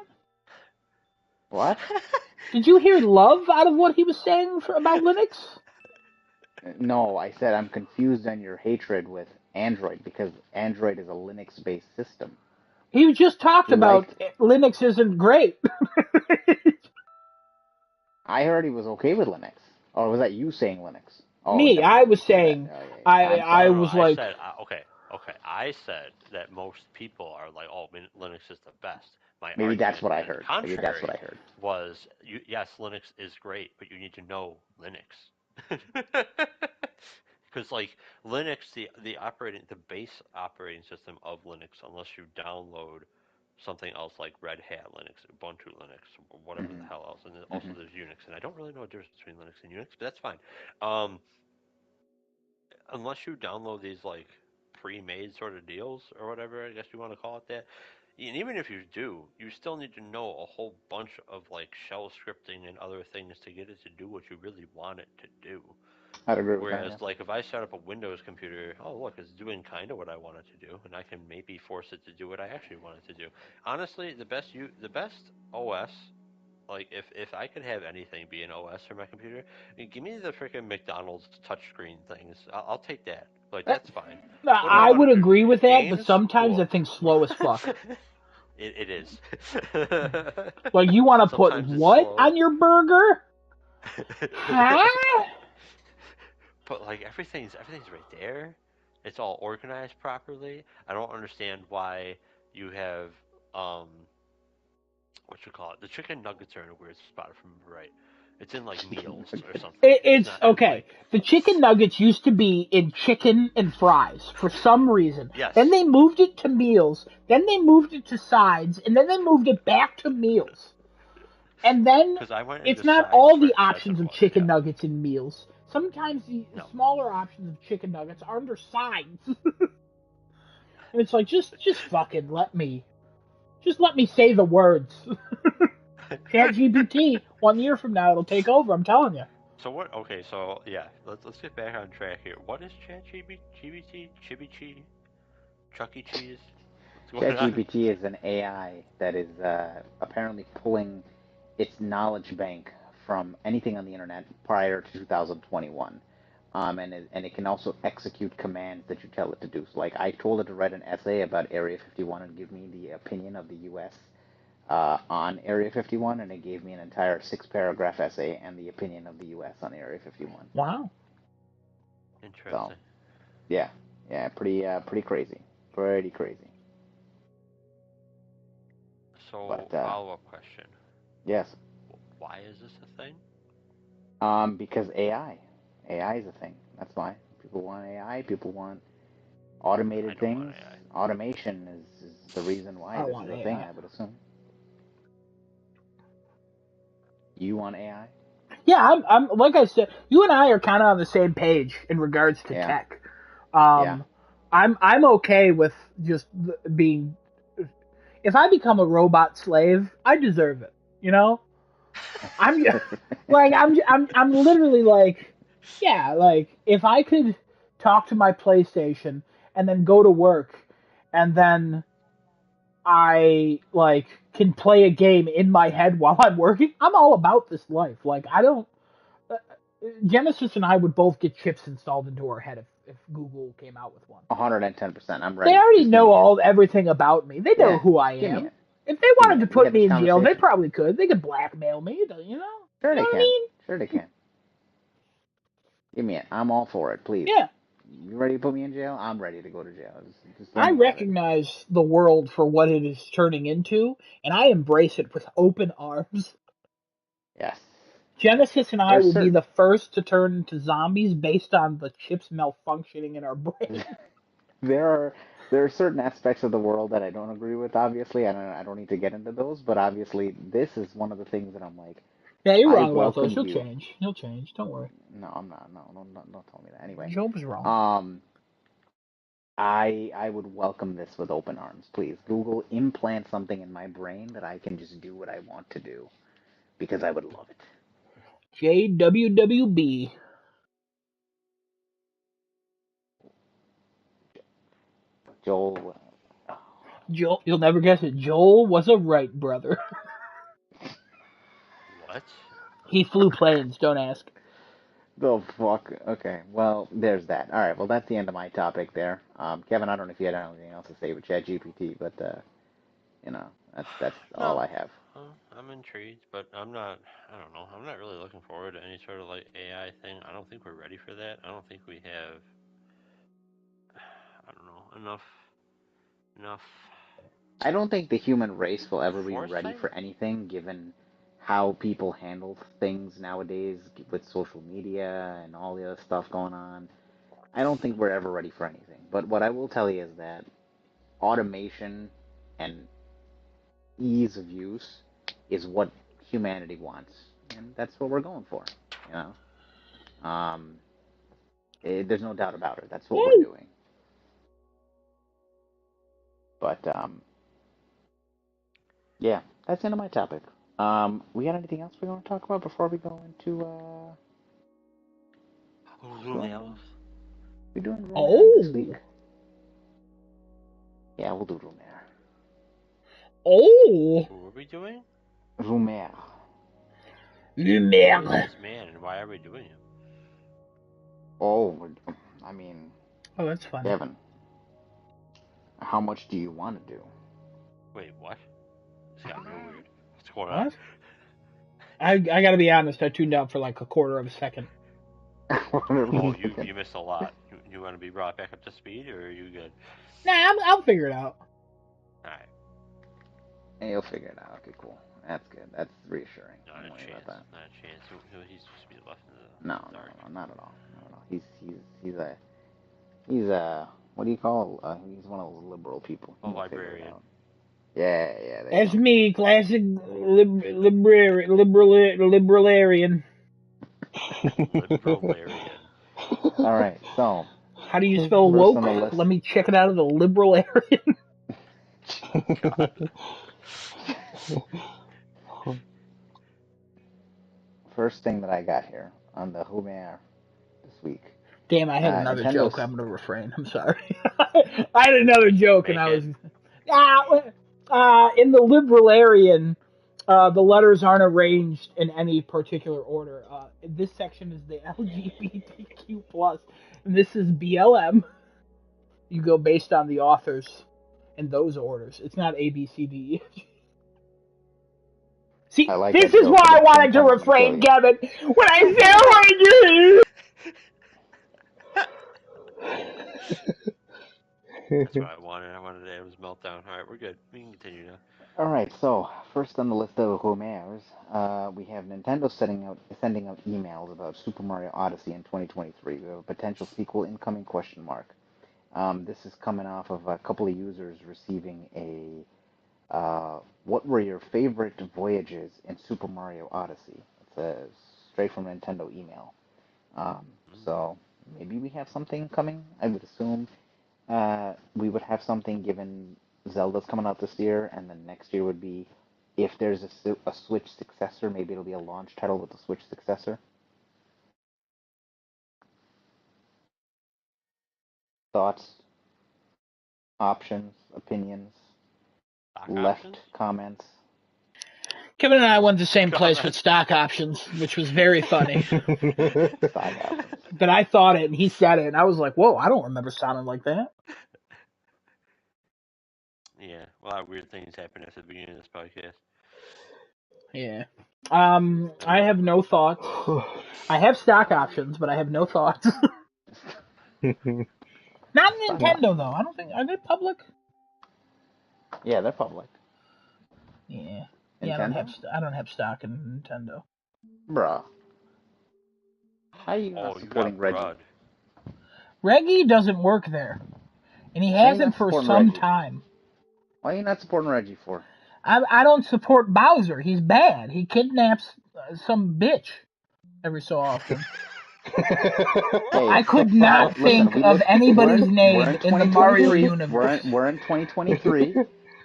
What? Did you hear love out of what he was saying about Linux? No, I said I'm confused on your hatred with Android because Android is a Linux-based system. He just talked He about liked. Linux isn't great. I heard he was okay with Linux, or was that you saying Linux? Oh, Me, never I mind. was You said that. saying, Oh, yeah, yeah. I I'm I No, sorry. no, was I like, said okay. I said that most people are like, oh, Linux is the best. My Maybe that's argument, what I and heard. Maybe that's what contrary, I heard. was yes, Linux is great, but you need to know Linux. Because like Linux, the base operating system of Linux, unless you download something else like Red Hat Linux, Ubuntu Linux, or whatever the Hmm. hell else, and then also Hmm. there's Unix, and I don't really know the difference between Linux and Unix, but that's fine. Um, unless you download these like pre-made sort of deals or whatever, I guess you want to call it that. And even if you do, you still need to know a whole bunch of like shell scripting and other things to get it to do what you really want it to do. I'd agree with that. Whereas, Yeah. like, if I start up a Windows computer, oh, look, it's doing kind of what I want it to do, and I can maybe force it to do what I actually want it to do. Honestly, the best OS, like, if I could have anything be an OS for my computer, give me the freaking McDonald's touchscreen things. I'll take that. Like, that's fine. What do I I want would to do? agree with that, but Games? sometimes Cool. that thing's slow as fuck. It is. Like, you want to put Sometimes it's what slow. on your burger? Huh? But like everything's right there. It's all organized properly. I don't understand why you have um what you call it. The chicken nuggets are in a weird spot if I remember right. It's in like meals or something. It's It's not in okay. like The chicken nuggets used to be in chicken and fries for some reason. yes. Then they moved it to meals. Then they moved it to sides, and then they moved it back to meals. And then Because I went it's into not sides all right the beside options chicken of ones. chicken Yeah. nuggets in meals. Sometimes the No. smaller options of chicken nuggets are under sides. And it's like, just fucking just let me say the words. ChatGPT, 1 year from now, it'll take over. I'm telling you. So what? Okay, so yeah, let's get back on track here. What is ChatGPT? Chibi Chuck E. Cheese? What's going on? ChatGPT is an AI that is apparently pulling its knowledge bank from anything on the internet prior to 2021. And it can also execute commands that you tell it to do. So, like, I told it to write an essay about Area 51 and give me the opinion of the U.S. On Area 51, and it gave me an entire 6-paragraph essay and the opinion of the U.S. on Area 51. Wow. So, Interesting. yeah, pretty crazy, pretty crazy. So, But follow-up question. yes, Why is this a thing? because AI is a thing. That's why people want AI. People want automated I don't want things. AI. Automation is the reason why I this want is a thing. AI. I would assume. You want AI? Yeah, I'm like I said, you and I are kind of on the same page in regards to Yeah. tech. Yeah. I'm okay with just being. If I become a robot slave, I deserve it. You know, I'm like I'm literally like, yeah, like if I could talk to my PlayStation and then go to work, and then I like can play a game in my head while I'm working, I'm all about this life. Like I don't. Genesis and I would both get chips installed into our head if Google came out with one. 110%. I'm They ready. already Just give know me it. everything about me. They know Yeah. who I Give me am. it. If they Give me wanted to it. We put had this me in jail, they conversation. probably could. They could blackmail me. You know. You know Sure they what I can. mean? Sure they can. Give me it. I'm all for it. Please. Yeah. You ready to put me in jail? I'm ready to go to jail. Just let I me have it. recognize the world for what it is turning into, and I embrace it with open arms. Yes. Genesis and I There's will be certain the first to turn into zombies based on the chips malfunctioning in our brain. there are certain aspects of the world that I don't agree with. Obviously, I don't need to get into those, but obviously this is one of the things that I'm like, Yeah, you're I wrong about those. welcome He'll you. change. He'll change. Don't worry. No, I'm not. No, don't tell me that. Anyway, Job's wrong. I would welcome this with open arms. Please, Google, implant something in my brain that I can just do what I want to do because I would love it. JWWB. Joel, Joel, you'll never guess it. Joel was a Wright brother. What? He flew planes. Don't ask. The fuck? Okay, well, there's that. All right, well, that's the end of my topic there. Kevin, I don't know if you had anything else to say with ChatGPT, but that's all No, I have. I'm intrigued, but I'm not. I don't know. I'm not really looking forward to any sort of like AI thing. I don't think we're ready for that. I don't think we have. I don't know enough I don't think the human race will ever be ready foresight. for anything, given how people handle things nowadays with social media and all the other stuff going on. I don't think we're ever ready for anything. But what I will tell you is that automation and ease of use is what humanity wants, and that's what we're going for. You there's no doubt about it. That's what we're Woo! doing. But yeah, that's the end of my topic. We got anything else we want to talk about before we go into Rumeros. we doing Rumer this week? Oh! Yeah, we'll do Rumer. Oh! What are we doing? Rumer. Who is Lumière. this man, and why are we doing him? Oh, I mean, Oh, that's funny. Kevin, how much do you want to do? Wait, what? This got real weird. What's going on? What? I gotta be honest, I tuned out for like a quarter of a second. Oh, you missed a lot. You want to be brought back up to speed, or are you good? Nah, I'll figure it out. Alright. Hey, you'll figure it out. Okay, cool. That's good. That's reassuring. Not Don't a worry chance. about that. Not a chance. He's supposed to be left in the No, dark. not at all. Not at all. He's a what do you call? He's one of those liberal people. A He'll figure it librarian. out. Yeah. There you That's go. me, classic liberalarian. Librarian. All right. So How do you spell first woke? on the list. Let me check it out of the liberalarian. God. First thing that I got here on the Humer this week. Damn, I had another Nintendo's- joke. I'm gonna refrain. I'm sorry. I had another joke, and I was in the liberalarian. The letters aren't arranged in any particular order. This section is the LGBTQ plus, and this is BLM. You go based on the authors in those orders. It's not A B C D E. See, I like this that is joke, why but I at the wanted same to time, let me refrain, tell Kevin. When I say what That's what I wanted. I wanted Adam's meltdown. Alright, we're good. We can continue now. All right. So first on the list of Humers, we have Nintendo sending out emails about Super Mario Odyssey in 2023. We have a potential sequel incoming question mark. This is coming off of a couple of users receiving a what were your favorite voyages in Super Mario Odyssey? It's a straight from Nintendo email. So maybe we have something coming. I would assume we would have something given Zelda's coming out this year, and then next year would be if there's a Switch successor, maybe it'll be a launch title with the Switch successor. Thoughts, options, opinions, left comments. Kevin and I went to the same place with stock options, which was very funny. Stock options. But I thought it, and he said it, and I was like, "Whoa, I don't remember sounding like that." Yeah, a lot of weird things happened at the beginning of this podcast. Yeah. I have no thoughts. I have stock options, but I have no thoughts. Not Nintendo though. I don't think are they public. Yeah, they're public. Yeah. Nintendo? Yeah, I don't have stock in Nintendo. Bruh. How are you not supporting Reggie? Reggie doesn't work there, and he hasn't for some time. Why are you not supporting Reggie for? I don't support Bowser. He's bad. He kidnaps some bitch every so often. Hey, I could not think of anybody's name in the Mario universe. We're in 2023.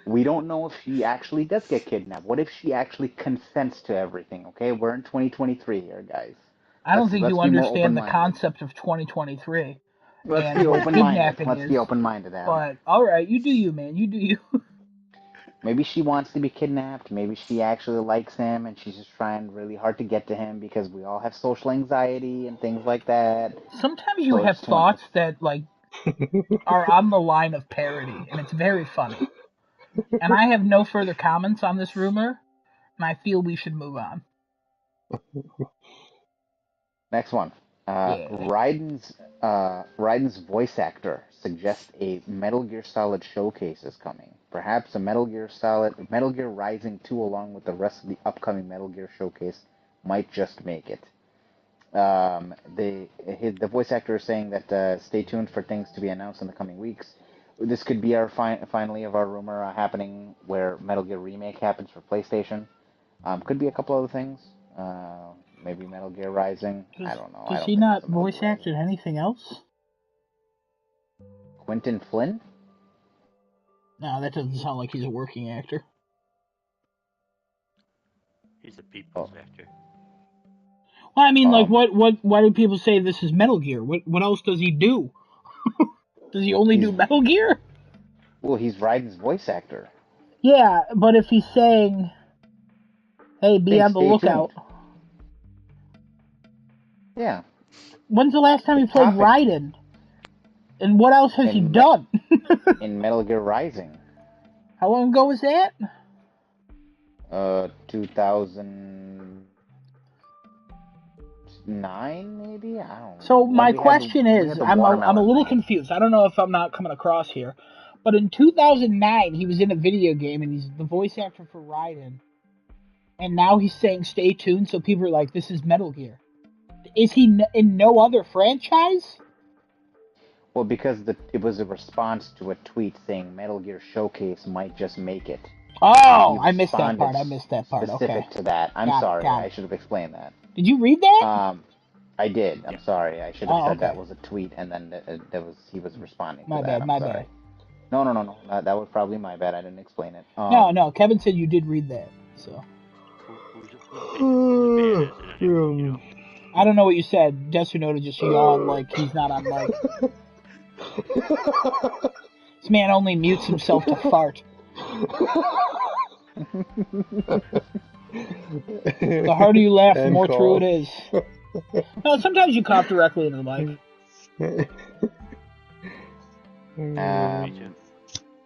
We don't know if she actually does get kidnapped. What if she actually consents to everything? Okay, we're in 2023 here, guys. I don't think you understand the concept of 2023. Let's be open-minded. Let's be open-minded, Adam. But all right, you do you, man. You do you. Maybe she wants to be kidnapped. Maybe she actually likes him and she's just trying really hard to get to him because we all have social anxiety and things like that. Sometimes you So have just want thoughts that like are on the line of parody, and it's very funny. And I have no further comments on this rumor, and I feel we should move on. Next one. Yeah. Raiden's voice actor suggests a Metal Gear Solid showcase is coming. Perhaps a Metal Gear Rising 2 along with the rest of the upcoming Metal Gear showcase might just make it. The voice actor is saying that stay tuned for things to be announced in the coming weeks. This could be our finally of our rumor happening where Metal Gear Remake happens for PlayStation. Could be a couple other things. Maybe Metal Gear Rising. I don't know. Does he not voice act in anything else? Quentin Flynn? No, that doesn't sound like he's a working actor. He's a people's actor. Well, I mean, like, why do people say this is Metal Gear? What else does he do? Does he only do Metal Gear? Well, he's Raiden's voice actor. Yeah, but if he's saying, hey, be on the lookout. Tuned. Yeah. When's the last time he played Raiden? And what else has he done? In Metal Gear Rising. How long ago was that? 2009, maybe? I don't know. So my question is, I'm a little confused. I don't know if I'm not coming across here. But in 2009, he was in a video game, and he's the voice actor for Raiden. And now he's saying stay tuned, so people are like, this is Metal Gear. Is he in no other franchise? Well, because it was a response to a tweet saying Metal Gear Showcase might just make it. Oh, I missed that part. Specific to that. I'm sorry. I should have explained that. Did you read that? I did. I'm sorry. I should have said that was a tweet, and then he was responding to that. My bad. No. That was probably my bad. I didn't explain it. No. Kevin said you did read that. So. I don't know what you said. Desunoda just yawned like he's not on mic. This man only mutes himself to fart. The harder you laugh, the more true it is. No, sometimes you cough directly into the mic.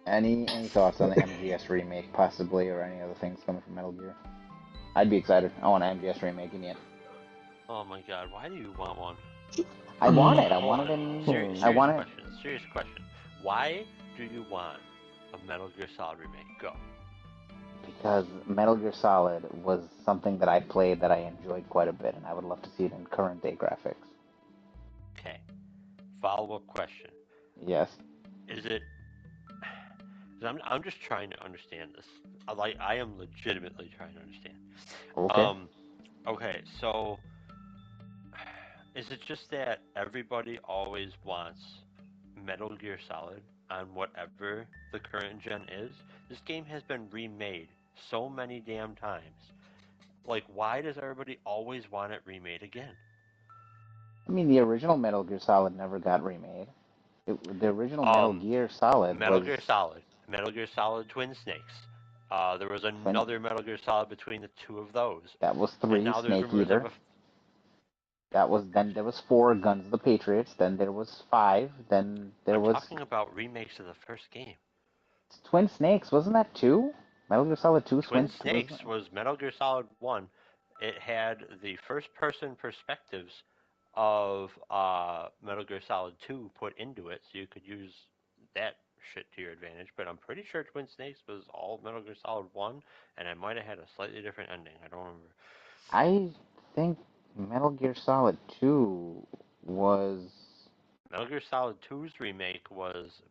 Any thoughts on the MGS remake, possibly, or any other things coming from Metal Gear? I'd be excited. I want an MGS remake. Give me it. Oh my god, why do you want one? I want it. I want it in... Serious question. Why do you want a Metal Gear Solid remake? Go. Because Metal Gear Solid was something that I played that I enjoyed quite a bit, and I would love to see it in current day graphics. Okay. Follow-up question. Yes. Is it... I'm just trying to understand this. I am legitimately trying to understand. Okay. Okay, so... Is it just that everybody always wants Metal Gear Solid on whatever the current gen is? This game has been remade so many damn times. Like, why does everybody always want it remade again? I mean, the original Metal Gear Solid never got remade. The original Metal Gear Solid Metal Gear Solid Twin Snakes. There was another Metal Gear Solid between the two of those. That was 3, Snake Eater. Then there was 4, Guns of the Patriots. Then there was 5. Then there was... I'm talking about remakes of the first game. Twin Snakes, wasn't that 2? Metal Gear Solid 2? Twin Snakes was Metal Gear Solid 1. It had the first-person perspectives of Metal Gear Solid 2 put into it, so you could use that shit to your advantage. But I'm pretty sure Twin Snakes was all Metal Gear Solid 1, and I might have had a slightly different ending. I don't remember. I think Metal Gear Solid 2 was... Metal Gear Solid 2's remake was...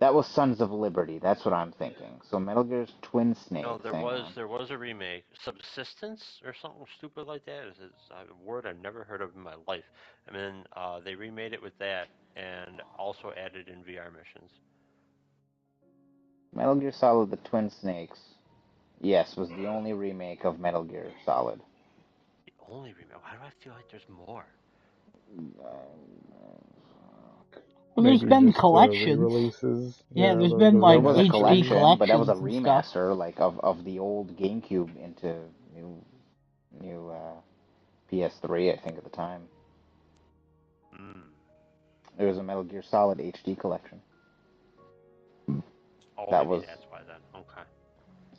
That was Sons of Liberty. That's what I'm thinking. So Metal Gear's Twin Snakes. No, there was a remake. Subsistence or something stupid like that. It's a word I've never heard of in my life. And then they remade it with that and also added in VR missions. Metal Gear Solid: The Twin Snakes, yes, was the only remake of Metal Gear Solid. The only remake? Why do I feel like there's more? Well, there's Maybe been just collections. Releases. Yeah, there's been like There was a HD collection, but that was a collections and stuff. remaster, like of the old GameCube into new PS3, I think at the time. There was a Metal Gear Solid HD collection. Oh, that maybe was that's why then. Okay.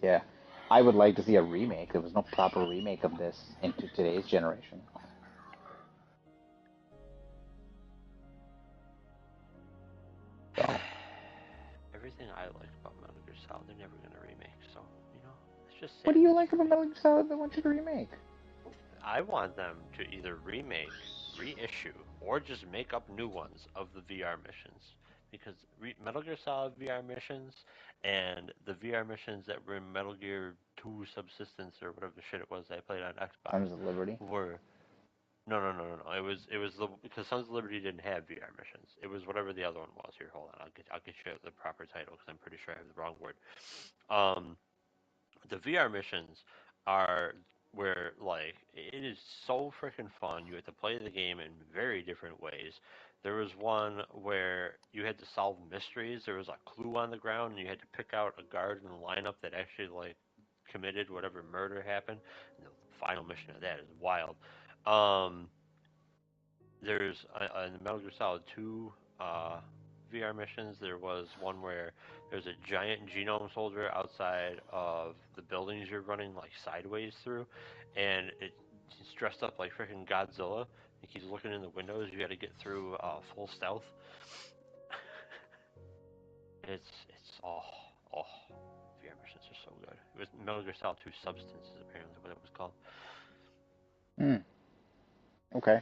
Yeah, I would like to see a remake. There was no proper remake of this into today's generation. So. Everything I like about Metal Gear Solid, they're never gonna remake. So it's just. What do you like about Metal Gear Solid that want you to remake? I want them to either remake, reissue, or just make up new ones of the VR missions. Because Metal Gear Solid VR missions and the VR missions that were in Metal Gear 2 Subsistence or whatever the shit it was that I played on Xbox Sons of Liberty were no. It was because Sons of Liberty didn't have VR missions. It was whatever the other one was. Here, hold on. I'll get you the proper title because I'm pretty sure I have the wrong word. The VR missions are where like it is so freaking fun. You have to play the game in very different ways. There was one where you had to solve mysteries. There was a clue on the ground, and you had to pick out a guard in the lineup that actually like committed whatever murder happened. And the final mission of that is wild. There's in the Metal Gear Solid 2 VR missions, there was one where there's a giant genome soldier outside of the buildings you're running like sideways through, and he's dressed up like freaking Godzilla. He's looking in the windows. You got to get through full stealth. it's VR missions are so good. It was Metal Gear Solid 2 Substance is apparently what it was called. Okay.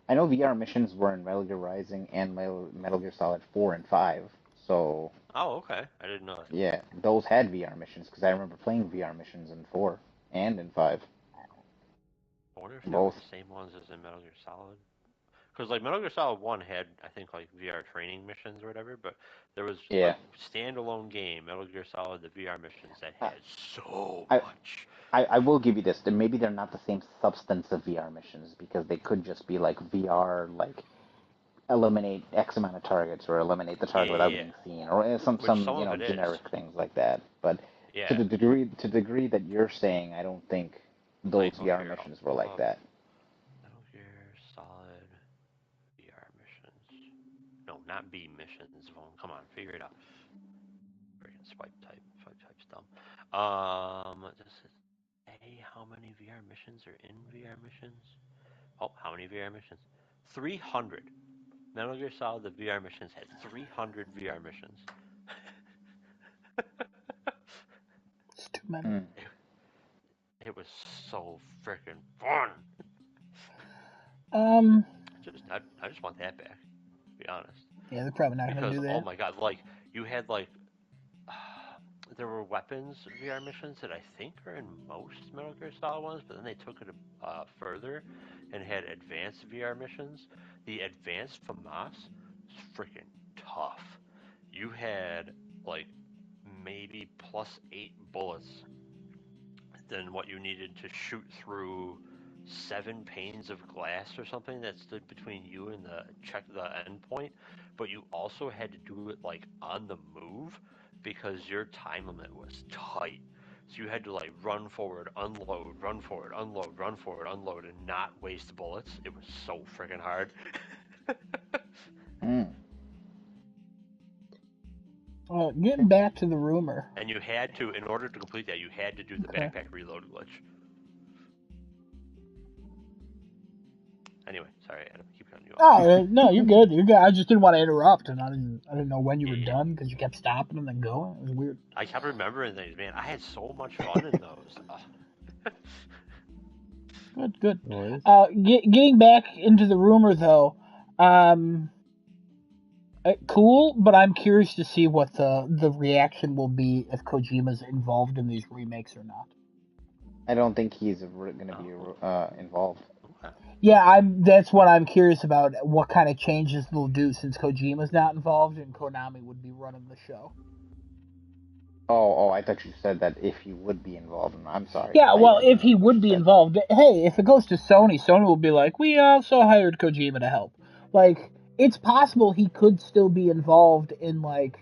I know VR missions were in Metal Gear Rising and Metal Gear Solid 4 and 5, so... Oh, okay. I didn't know that. Yeah, those had VR missions, because I remember playing VR missions in 4 and in 5. I wonder if they were the same ones as in Metal Gear Solid. Because like Metal Gear Solid 1 had, I think, like VR training missions or whatever, but there was a standalone game, Metal Gear Solid, the VR missions that had so much. I will give you this. Maybe they're not the same substance of VR missions, because they could just be like VR, like eliminate X amount of targets or eliminate the target without being seen, or some generic things like that. But to the degree that you're saying, I don't think those VR missions were like that. Metal Gear Solid VR missions. No, not B missions. Well, come on, figure it out. Freaking swipe type's dumb. Does it say how many VR missions are in VR missions? Oh, how many VR missions? 300. Metal Gear Solid, the VR missions had 300 VR missions. It's too many. It was so freaking fun. I just want that back, to be honest. Yeah, they're probably not going to do that. Oh my god, like, you had, like, there were weapons VR missions that I think are in most Metal Gear Solid ones, but then they took it further and had advanced VR missions. The advanced FAMAS was freaking tough. You had, like, maybe +8 bullets than what you needed to shoot through 7 panes of glass or something that stood between you and the endpoint, but you also had to do it like on the move because your time limit was tight. So you had to like run forward, unload, run forward, unload, run forward, unload, and not waste bullets. It was so freaking hard. Getting back to the rumor. And you had to, in order to complete that, you had to do the backpack reload glitch. Anyway, sorry, Adam, keep cutting you off. Oh no, you're good. You're good. I just didn't want to interrupt, and I didn't know when you were done because you kept stopping and then going. It was weird. I kept remembering things, man. I had so much fun in those. Good. Getting back into the rumor though, cool, but I'm curious to see what the reaction will be if Kojima's involved in these remakes or not. I don't think he's going to be involved. Okay. Yeah, that's what I'm curious about. What kind of changes they'll do since Kojima's not involved and Konami would be running the show. Oh, I thought you said that if he would be involved. I'm sorry. Yeah, well, if he would be involved, hey, if it goes to Sony, Sony will be like, we also hired Kojima to help. Like, it's possible he could still be involved in like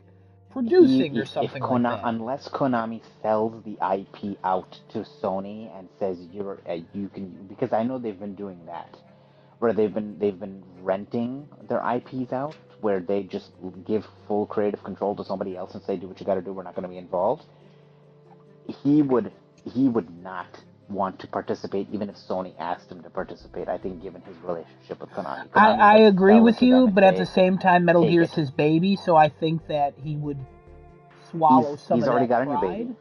producing or something like that. Unless Konami sells the IP out to Sony and says you can, because I know they've been doing that, where they've been renting their IPs out, where they just give full creative control to somebody else and say, do what you got to do, we're not going to be involved. He would not want to participate, even if Sony asked him to participate. I think, given his relationship with Konami. I agree with you, but at the same time, Metal Gear's his baby, so I think that he would swallow some of that pride. He's already got a new baby.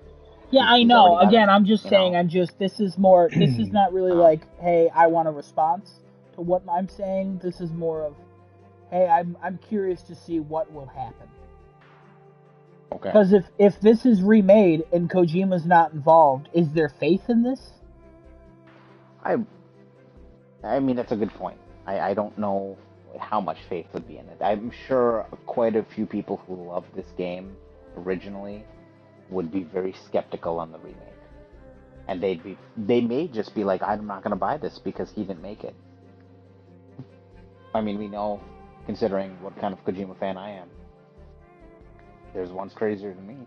Yeah, I know. Again, I'm just saying. This is more. This is not really like, hey, I want a response to what I'm saying. This is more of, hey, I'm curious to see what will happen. Okay. Because if this is remade and Kojima's not involved, is there faith in this? I mean, that's a good point. I don't know how much faith would be in it. I'm sure quite a few people who loved this game originally would be very skeptical on the remake. And they may just be like, I'm not going to buy this because he didn't make it. I mean, we know, considering what kind of Kojima fan I am. There's one's crazier than me.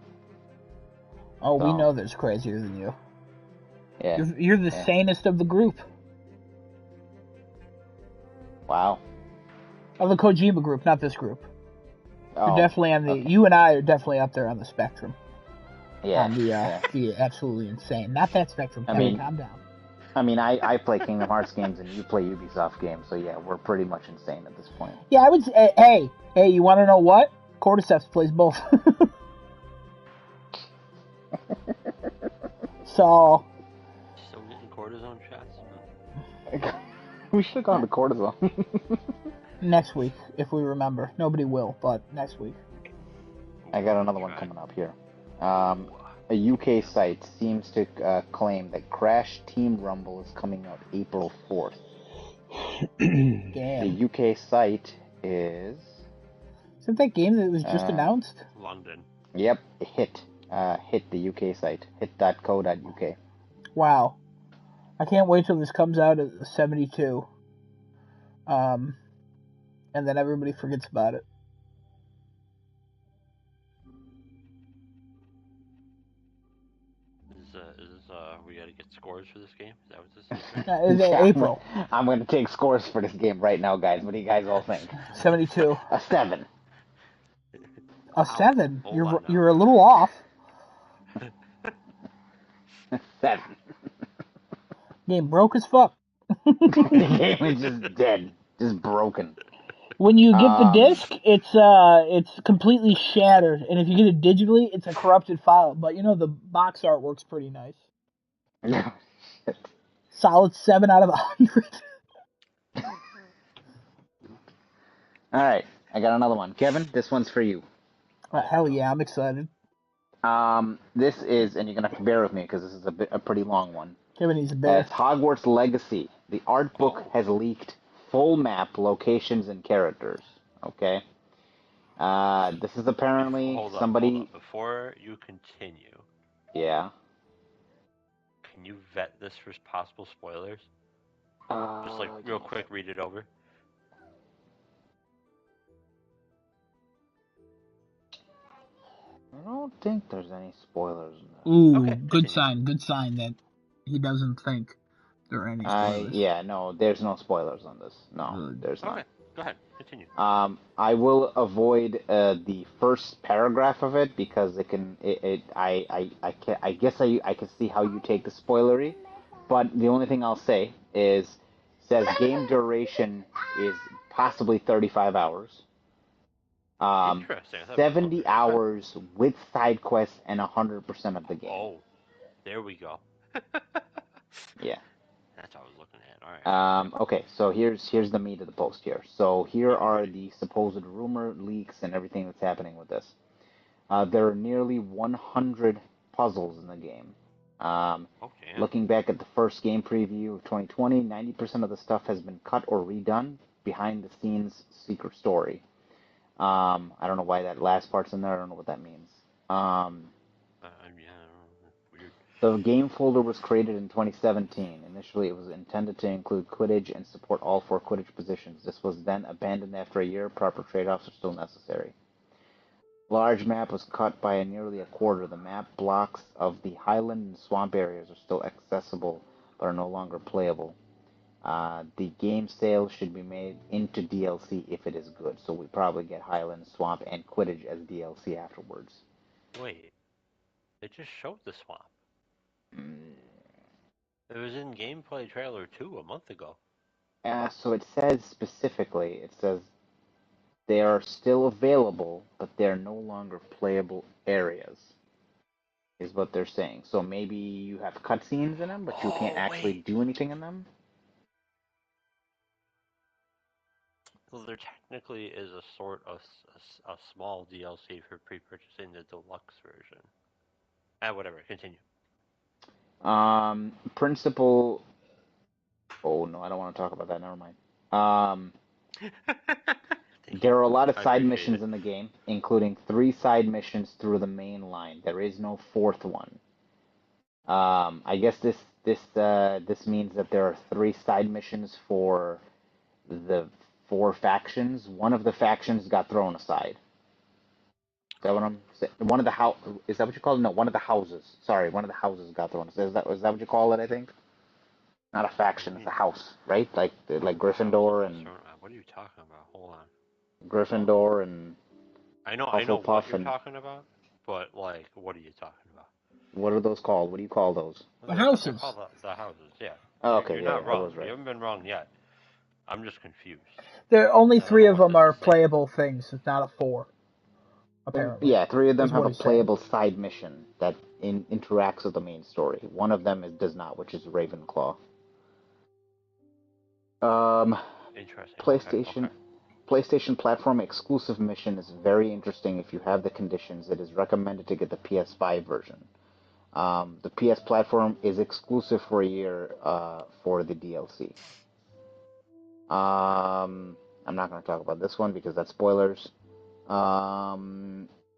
Oh, so, we know there's crazier than you. Yeah. You're the sanest of the group. Wow. Of the Kojima group, not this group. Oh, you're definitely on the. Okay. You and I are definitely up there on the spectrum. Yeah. On the absolutely insane. Not that spectrum. Kevin, calm down. I mean, I play Kingdom Hearts games and you play Ubisoft games, so yeah, we're pretty much insane at this point. Yeah, I would say, hey, you want to know what? Cordyceps plays both. So. Still getting cortisone shots? We should have gone to cortisone. Next week, if we remember. Nobody will, but next week. I got another one coming up here. A UK site seems to claim that Crash Team Rumble is coming out April 4th. Damn. The UK site is... Isn't that game that was just announced? London. Yep, Hit. Hit the UK site. Hit.co.uk. Wow. I can't wait till this comes out at 72. And then everybody forgets about it. We gotta get scores for this game? Is that what this is? April. I'm gonna take scores for this game right now, guys. What do you guys all think? 72. A 7. A 7? You're a little off. 7. Game broke as fuck. The game is just dead. Just broken. When you get the disc, it's completely shattered, and if you get it digitally, it's a corrupted file. But the box art works pretty nice. Yeah. Solid 7 out of 100. All right, I got another one. Kevin, this one's for you. Hell yeah, I'm excited. This is, and you're gonna have to bear with me because this is a pretty long one. Kevin needs a bear. It's Hogwarts Legacy. The art book has leaked full map, locations, and characters. Okay. This is apparently somebody. Hold up. Before you continue. Yeah. Can you vet this for possible spoilers? Just real quick, read it over. I don't think there's any spoilers in this. Ooh, okay, good sign that he doesn't think there are any spoilers. No, there's no spoilers on this. No, there's not. Okay, go ahead, continue. I will avoid the first paragraph of it because I can see how you take the spoilery, but the only thing I'll say says game duration is possibly 35 hours. 70 hours with side quests and 100% of the game. Oh, there we go. Yeah. That's what I was looking at. All right. Okay, so here's the meat of the post here. So here are the supposed rumor leaks and everything that's happening with this. There are nearly 100 puzzles in the game. Looking back at the first game preview of 2020, 90% of the stuff has been cut or redone behind the scenes secret story. I don't know why that last part's in there. I don't know what that means. Yeah, weird. The game folder was created in 2017. Initially, it was intended to include Quidditch and support all 4 Quidditch positions. This was then abandoned after a year. Proper trade-offs are still necessary. Large map was cut by nearly a quarter. The map blocks of the highland and swamp areas are still accessible, but are no longer playable. The game sale should be made into DLC if it is good. So we probably get Highland, Swamp, and Quidditch as DLC afterwards. Wait, they just showed the swamp. Mm. It was in gameplay trailer 2 a month ago. So it says specifically, it says they are still available, but they're no longer playable areas, is what they're saying. So maybe you have cutscenes in them, but you can't actually do anything in them? Well, there technically is a sort of a small DLC for pre-purchasing the deluxe version. Whatever, continue. Principal... Oh, no, I don't want to talk about that. Never mind. There are a lot of side missions in the game, including 3 side missions through the main line. There is no 4th one. I guess this means that there are 3 side missions for the 4 factions. One of the factions got thrown aside. Is that what I'm saying? One of the is that what you call it? No, one of the houses. Sorry, one of the houses got thrown aside. Is that what you call it? I think. Not a faction, it's a house, right? Like Gryffindor and. What are you talking about? Hold on. Gryffindor and. I know what you're talking about, but like, what are you talking about? What are those called? What do you call those? The houses. They're called the houses, yeah. Oh, okay, You're not wrong. Right. You haven't been wrong yet. I'm just confused. There only 3 of them are playable things. It's not a 4. Apparently. Yeah, 3 of them have a playable side mission that interacts with the main story. One of them does not, which is Ravenclaw. Interesting. PlayStation. Okay. PlayStation platform exclusive mission is very interesting if you have the conditions. It is recommended to get the PS5 version. The PS platform is exclusive for a year for the DLC. I'm not going to talk about this one because that's spoilers.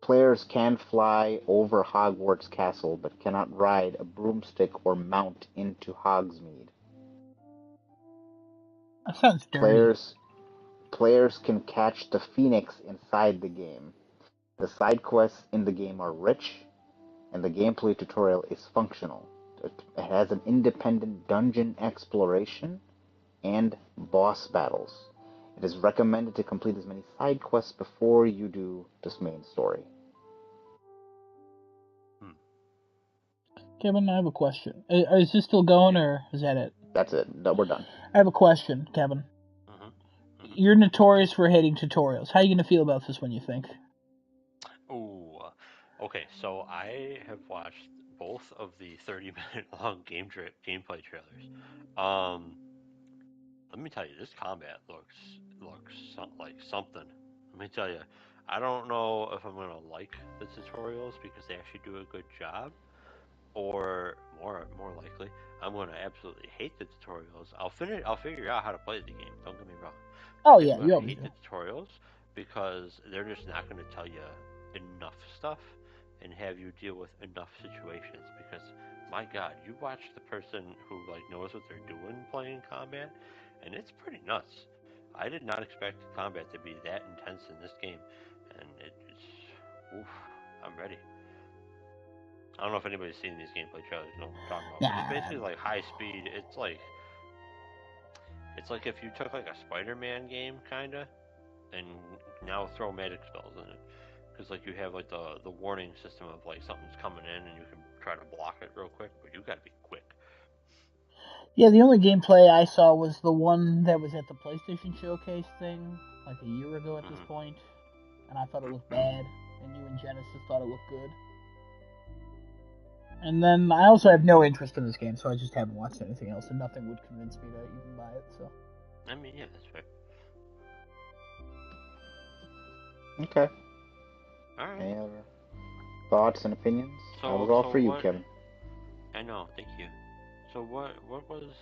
Players can fly over Hogwarts Castle but cannot ride a broomstick or mount into Hogsmeade. That sounds dirty. Players can catch the Phoenix inside the game. The side quests in the game are rich, and the gameplay tutorial is functional. It has an independent dungeon exploration and boss battles. It is recommended to complete as many side quests before you do this main story. Kevin, I have a question. Is this still going, or is that it? That's it. No, we're done. I have a question, Kevin. You're notorious for hating tutorials. How are you going to feel about this when you think? Oh, okay. So I have watched both of the 30-minute long gameplay trailers. Let me tell you, this combat looks like something. Let me tell you, I don't know if I'm gonna like the tutorials because they actually do a good job, or more likely, I'm gonna absolutely hate the tutorials. I'll figure out how to play the game. Don't get me wrong. Oh yeah, you hate the tutorials because they're just not gonna tell you enough stuff and have you deal with enough situations. Because my God, you watch the person who like knows what they're doing playing combat, and it's pretty nuts. I did not expect combat to be that intense in this game, and it's oof. I'm ready. I don't know if anybody's seen these gameplay trailers. You know what I'm talking about. But it's basically like high speed. It's like if you took like a Spider-Man game kinda, and now throw magic spells in it. Because like you have like the warning system of like something's coming in and you can try to block it real quick, but you gotta be quick. Yeah, the only gameplay I saw was the one that was at the PlayStation Showcase thing, like a year ago at this point, and I thought it looked bad, and you and Genesis thought it looked good. And then I also have no interest in this game, so I just haven't watched anything else, and nothing would convince me to even buy it. So. I mean, yeah, that's fair. Okay. Alright. Any other thoughts and opinions? That was all for you, Kevin. I know, thank you. So what was...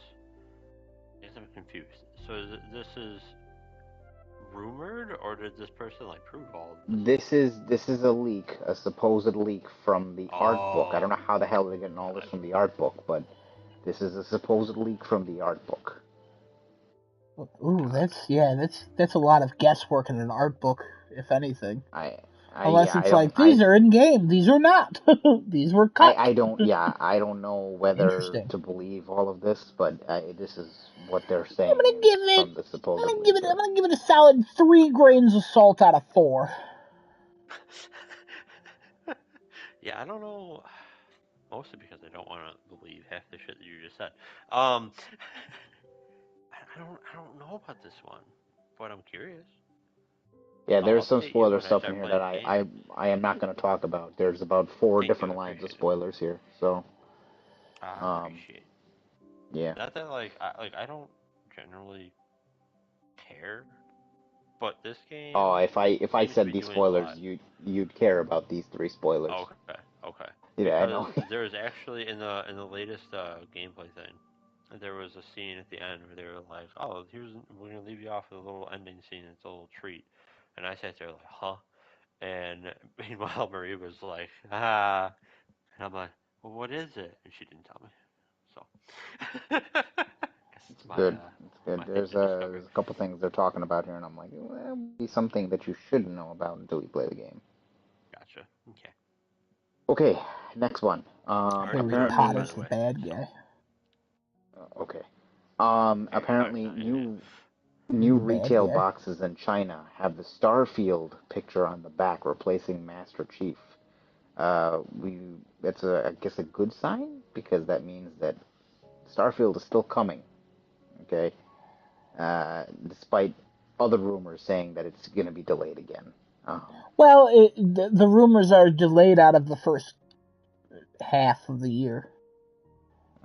I guess I'm confused. So this is rumored, or did this person prove all of this? This is a leak, a supposed leak from the art book. I don't know how the hell they're getting all this from the art book, but this is a supposed leak from the art book. Ooh, that's a lot of guesswork in an art book, if anything. Unless it's these are in game, these are not. These were cut. I don't know whether to believe all of this, but this is what they're saying. I'm gonna give it a solid 3 grains of salt out of 4. Yeah, I don't know. Mostly because I don't want to believe half the shit that you just said. I don't know about this one, but I'm curious. Yeah, there's some spoiler stuff in here that I am not going to talk about. There's about 4 different lines of spoilers here, so. I appreciate. Yeah. Not that I don't generally care, but this game. Oh, if I said these spoilers, you'd care about these 3 spoilers. Okay. Yeah, I know. There was actually in the latest gameplay thing, there was a scene at the end where they were like, "Oh, we're gonna leave you off with a little ending scene. It's a little treat," and I sat there like, "Huh?" And meanwhile, Marie was like, "Ah," and I'm like, "Well, what is it?" And she didn't tell me. So. It's good. It's good. There's a couple things they're talking about here, and I'm like, well, that would be something that you shouldn't know about until you play the game. Gotcha. Okay. Okay, next one. Harry Potter's the bad guy. Okay. Apparently, new retail boxes in China have the Starfield picture on the back, replacing Master Chief. That's I guess a good sign, because that means that Starfield is still coming. Okay. Despite other rumors saying that it's going to be delayed again. Well, the rumors are delayed out of the first half of the year.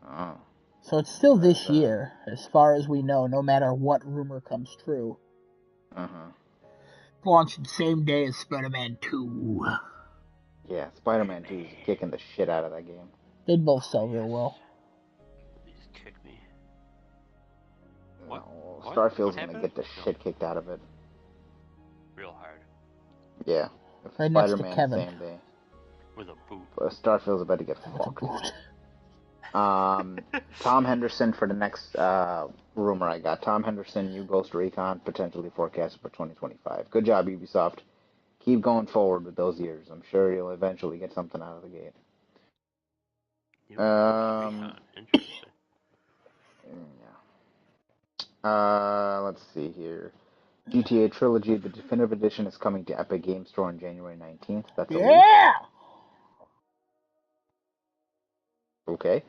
Oh. So it's still this year, as far as we know, no matter what rumor comes true. Launching the same day as Spider-Man 2. Yeah, Spider-Man 2 is kicking the shit out of that game. They'd both sell real well. Please kick me. What? No, Starfield's going to get the shit kicked out of it. Real hard. Yeah. Right next to Kevin. Same day. With a boot. Starfield's about to get fucked. Tom Henderson for the next rumor I got. Tom Henderson, new Ghost Recon, potentially forecasted for 2025. Good job, Ubisoft. Keep going forward with those years. I'm sure you'll eventually get something out of the gate. Interesting. Yeah. Let's see here. GTA Trilogy, the Definitive Edition, is coming to Epic Game Store on January 19th. That's a leak. Okay.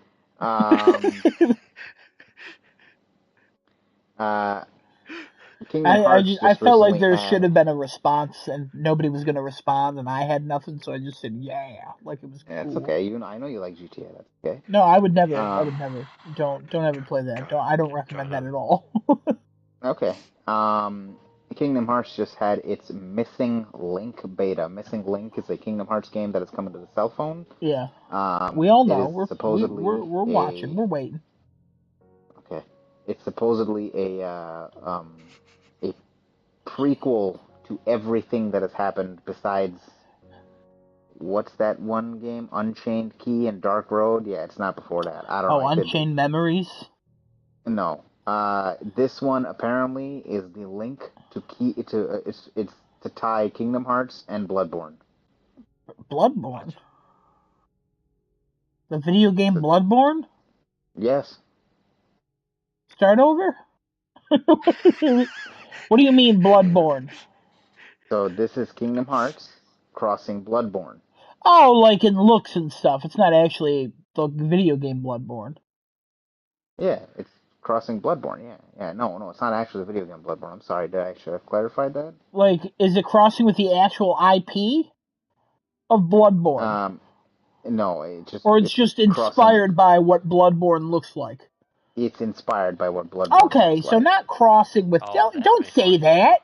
Kingdom Hearts I felt like there should have been a response, and nobody was going to respond, and I had nothing, so I just said, yeah, like it was cool. Yeah, it's okay. I know you like GTA. That's okay. No, I would never. Don't ever play that. I don't recommend that at all. Okay. Kingdom Hearts just had its Missing Link beta. Missing Link is a Kingdom Hearts game that is coming to the cell phone. Yeah. We all know. We're watching. We're waiting. Okay. It's supposedly a prequel to everything that has happened besides, what's that one game? Unchained Key and Dark Road? Yeah, it's not before that. I don't know. Unchained Memories? No. This one apparently is the link to it's to tie Kingdom Hearts and Bloodborne. Bloodborne? The video game Bloodborne? Yes. Start over? What do you mean Bloodborne? So this is Kingdom Hearts crossing Bloodborne. Oh, like in looks and stuff. It's not actually the video game Bloodborne. Yeah, it's crossing Bloodborne. Yeah. No, it's not actually the video game Bloodborne. I'm sorry. Should I have clarified that? Like, is it crossing with the actual IP of Bloodborne? No, it's just inspired by what Bloodborne looks like. It's inspired by what Bloodborne looks like. So not crossing with. Don't say that.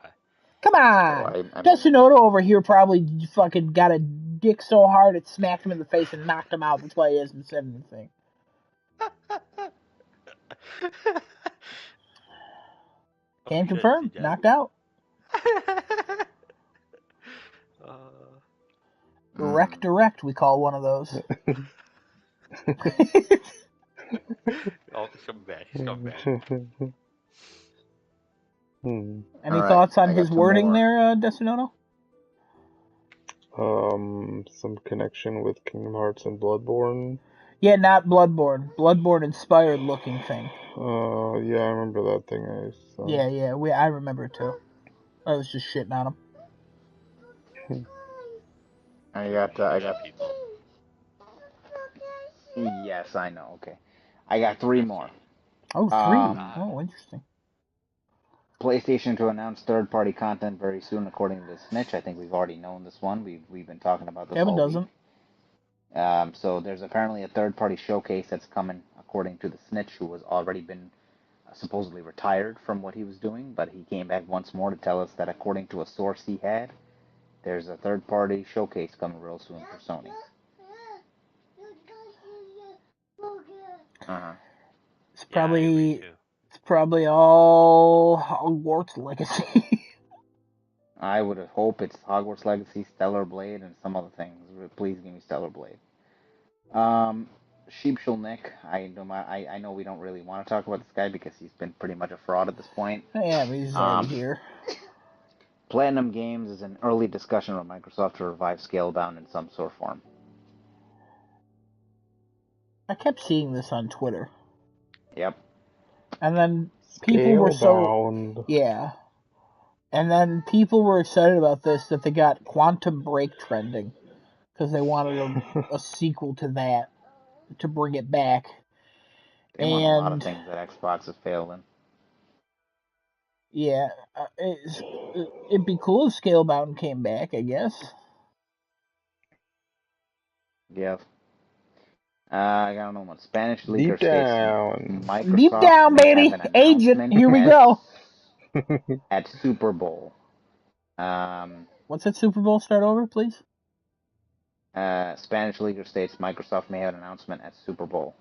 Come on. Desunoto over here probably fucking got a dick so hard it smacked him in the face and knocked him out. That's why he hasn't said anything. Can confirm. Knocked out. Rec Direct, we call one of those. Oh, he's coming back. Any thoughts on his wording there, Desunoto? Some connection with Kingdom Hearts and Bloodborne. Yeah, not Bloodborne. Bloodborne-inspired looking thing. Yeah, I remember that thing. Yeah, I remember it too. I was just shitting on him. I got people. Yes, I know. Okay, I got 3 more. Oh, 3. Oh, interesting. PlayStation to announce third-party content very soon, according to the Snitch. I think we've already known this one. We've been talking about this. Kevin doesn't. So there's apparently a third-party showcase that's coming, according to the Snitch, who has already been supposedly retired from what he was doing, but he came back once more to tell us that according to a source he had, there's a third-party showcase coming real soon for Sony. It's probably all Hogwarts Legacy. I would hope it's Hogwarts Legacy, Stellar Blade, and some other things. Please give me Stellar Blade. Sheepshell Nick, I know we don't really want to talk about this guy because he's been pretty much a fraud at this point. Yeah, but he's already here. Platinum Games is in early discussion with Microsoft to revive Scalebound in some sort of form. I kept seeing this on Twitter. Yep. And then people were so... Yeah. And then people were excited about this that they got Quantum Break trending. Because they wanted a sequel to that. To bring it back. They want a lot of things that Xbox has failed in. Yeah. It'd be cool if Scalebound came back, I guess. Yeah. I don't know what Spanish leaker Deep down. Microsoft Deep down, baby. Agent, here we go. At Super Bowl. What's that Super Bowl? Start over, please. Spanish leaker states Microsoft may have an announcement at Super Bowl.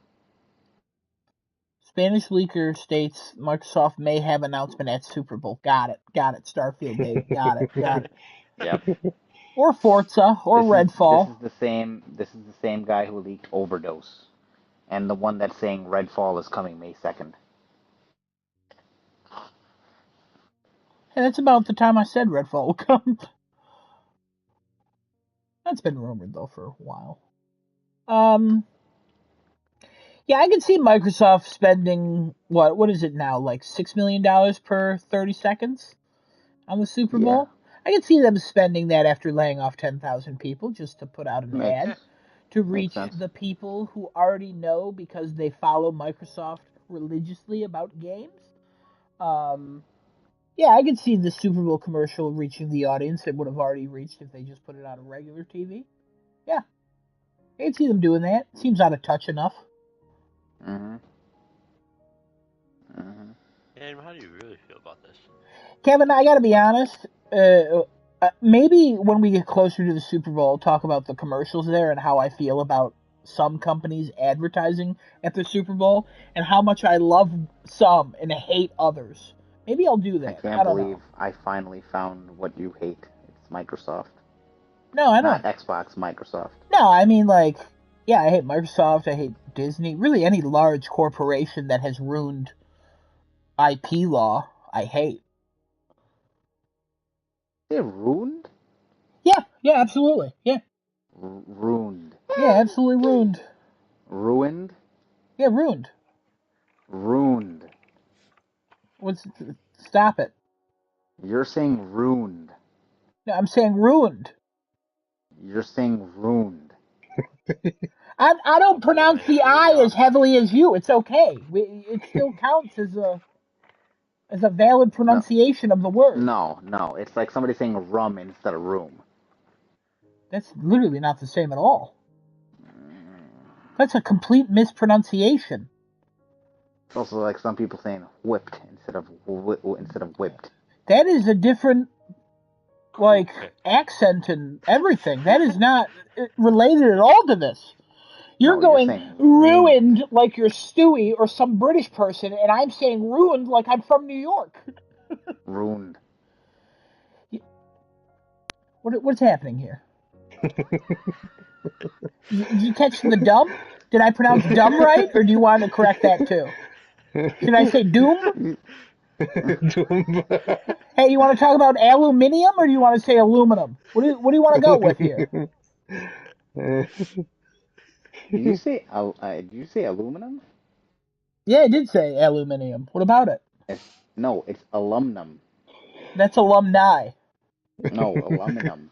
Spanish leaker states Microsoft may have an announcement at Super Bowl. Got it. Starfield, baby. Got it. Yep. Or Forza, or Redfall. This is the same guy who leaked Overdose, and the one that's saying Redfall is coming May 2nd. Hey, that's about the time I said Redfall will come. That's been rumored though for a while. Yeah, I can see Microsoft spending what is it now, like $6 million per 30 seconds on the Super Bowl? I can see them spending that after laying off 10,000 people just to put out an ad to reach the people who already know because they follow Microsoft religiously about games. Yeah, I could see the Super Bowl commercial reaching the audience it would have already reached if they just put it on a regular TV. Yeah. I can see them doing that. Seems out of touch enough. And how do you really feel about this? Kevin, I gotta be honest. Maybe when we get closer to the Super Bowl, I'll talk about the commercials there and how I feel about some companies advertising at the Super Bowl and how much I love some and hate others. Maybe I'll do that. I don't believe I finally found what you hate. It's Microsoft. No, I don't. Not Xbox, Microsoft. No, I mean, like, yeah, I hate Microsoft. I hate Disney. Really, any large corporation that has ruined IP law, I hate. They're ruined? Yeah, absolutely. Yeah. Ruined. Yeah, absolutely ruined. Ruined? Yeah, ruined. Ruined. Stop it. You're saying ruined. No, I'm saying ruined. You're saying ruined. I don't pronounce the I as heavily as you. It's okay. It still counts as a valid pronunciation of the word. No. It's like somebody saying rum instead of room. That's literally not the same at all. That's a complete mispronunciation. It's also like some people saying whipped instead of whipped. That is a different, like, accent and everything. That is not related at all to this. You're going ruined like you're Stewie or some British person, and I'm saying ruined like I'm from New York. Ruined. What's happening here? Did you catch the dumb? Did I pronounce dumb right, or do you want to correct that too? Should I say doom? Hey, you want to talk about aluminium, or do you want to say aluminum? What do you want to go with here? Did you say aluminum? Yeah, I did say aluminium. What about it? No, it's alumnum. That's alumni. No, aluminum.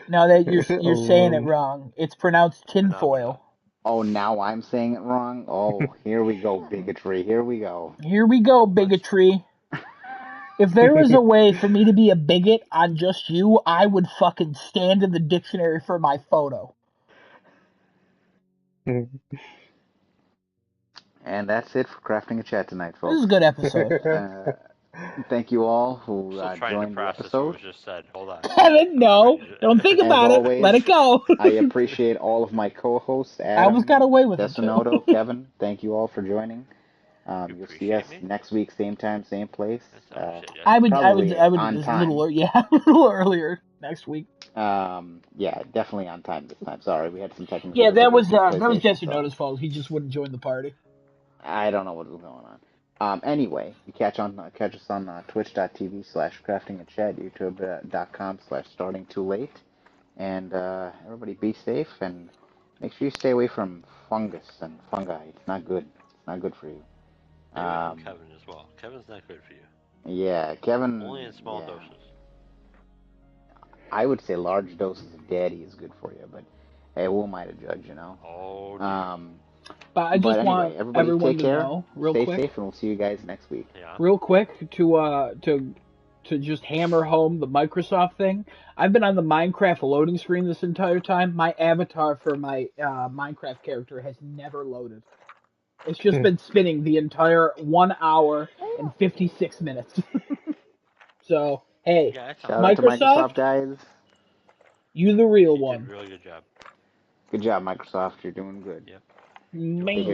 No, that you're saying it wrong. It's pronounced tinfoil. Oh, now I'm saying it wrong? Oh, here we go, bigotry. Here we go. Here we go, bigotry. If there was a way for me to be a bigot on just you, I would fucking stand in the dictionary for my photo. And that's it for Crafting a Chat tonight, folks. This is a good episode. Thank you all who joined the episode. What was just said. Hold on. Kevin, no. Don't think about it. Always, let it go. I appreciate all of my co-hosts, Adam, I almost got away with Desunoto, it, Kevin. Thank you all for joining. You'll see us next week, same time, same place. I would on time. A little earlier next week. Yeah, definitely on time this time. Sorry, we had some technical. Yeah, that was Desunoto's fault. He just wouldn't join the party. I don't know what was going on. Anyway, you catch us on twitch.tv/craftingachat, youtube.com/startingtoolate, and everybody be safe and make sure you stay away from fungus and fungi. It's not good. It's not good for you. Kevin as well. Kevin's not good for you. Yeah, Kevin. Only in small doses. I would say large doses of daddy is good for you, but hey, who am I to judge, you know? Oh, But I just want everyone to know, real quick. Stay safe, and we'll see you guys next week. Yeah. Real quick, to just hammer home the Microsoft thing. I've been on the Minecraft loading screen this entire time. My avatar for my Minecraft character has never loaded. It's just been spinning the entire 1 hour and 56 minutes. So, hey, shout out to Microsoft, guys. You the real one. Did a really good job. Good job, Microsoft. You're doing good. Yep. Man.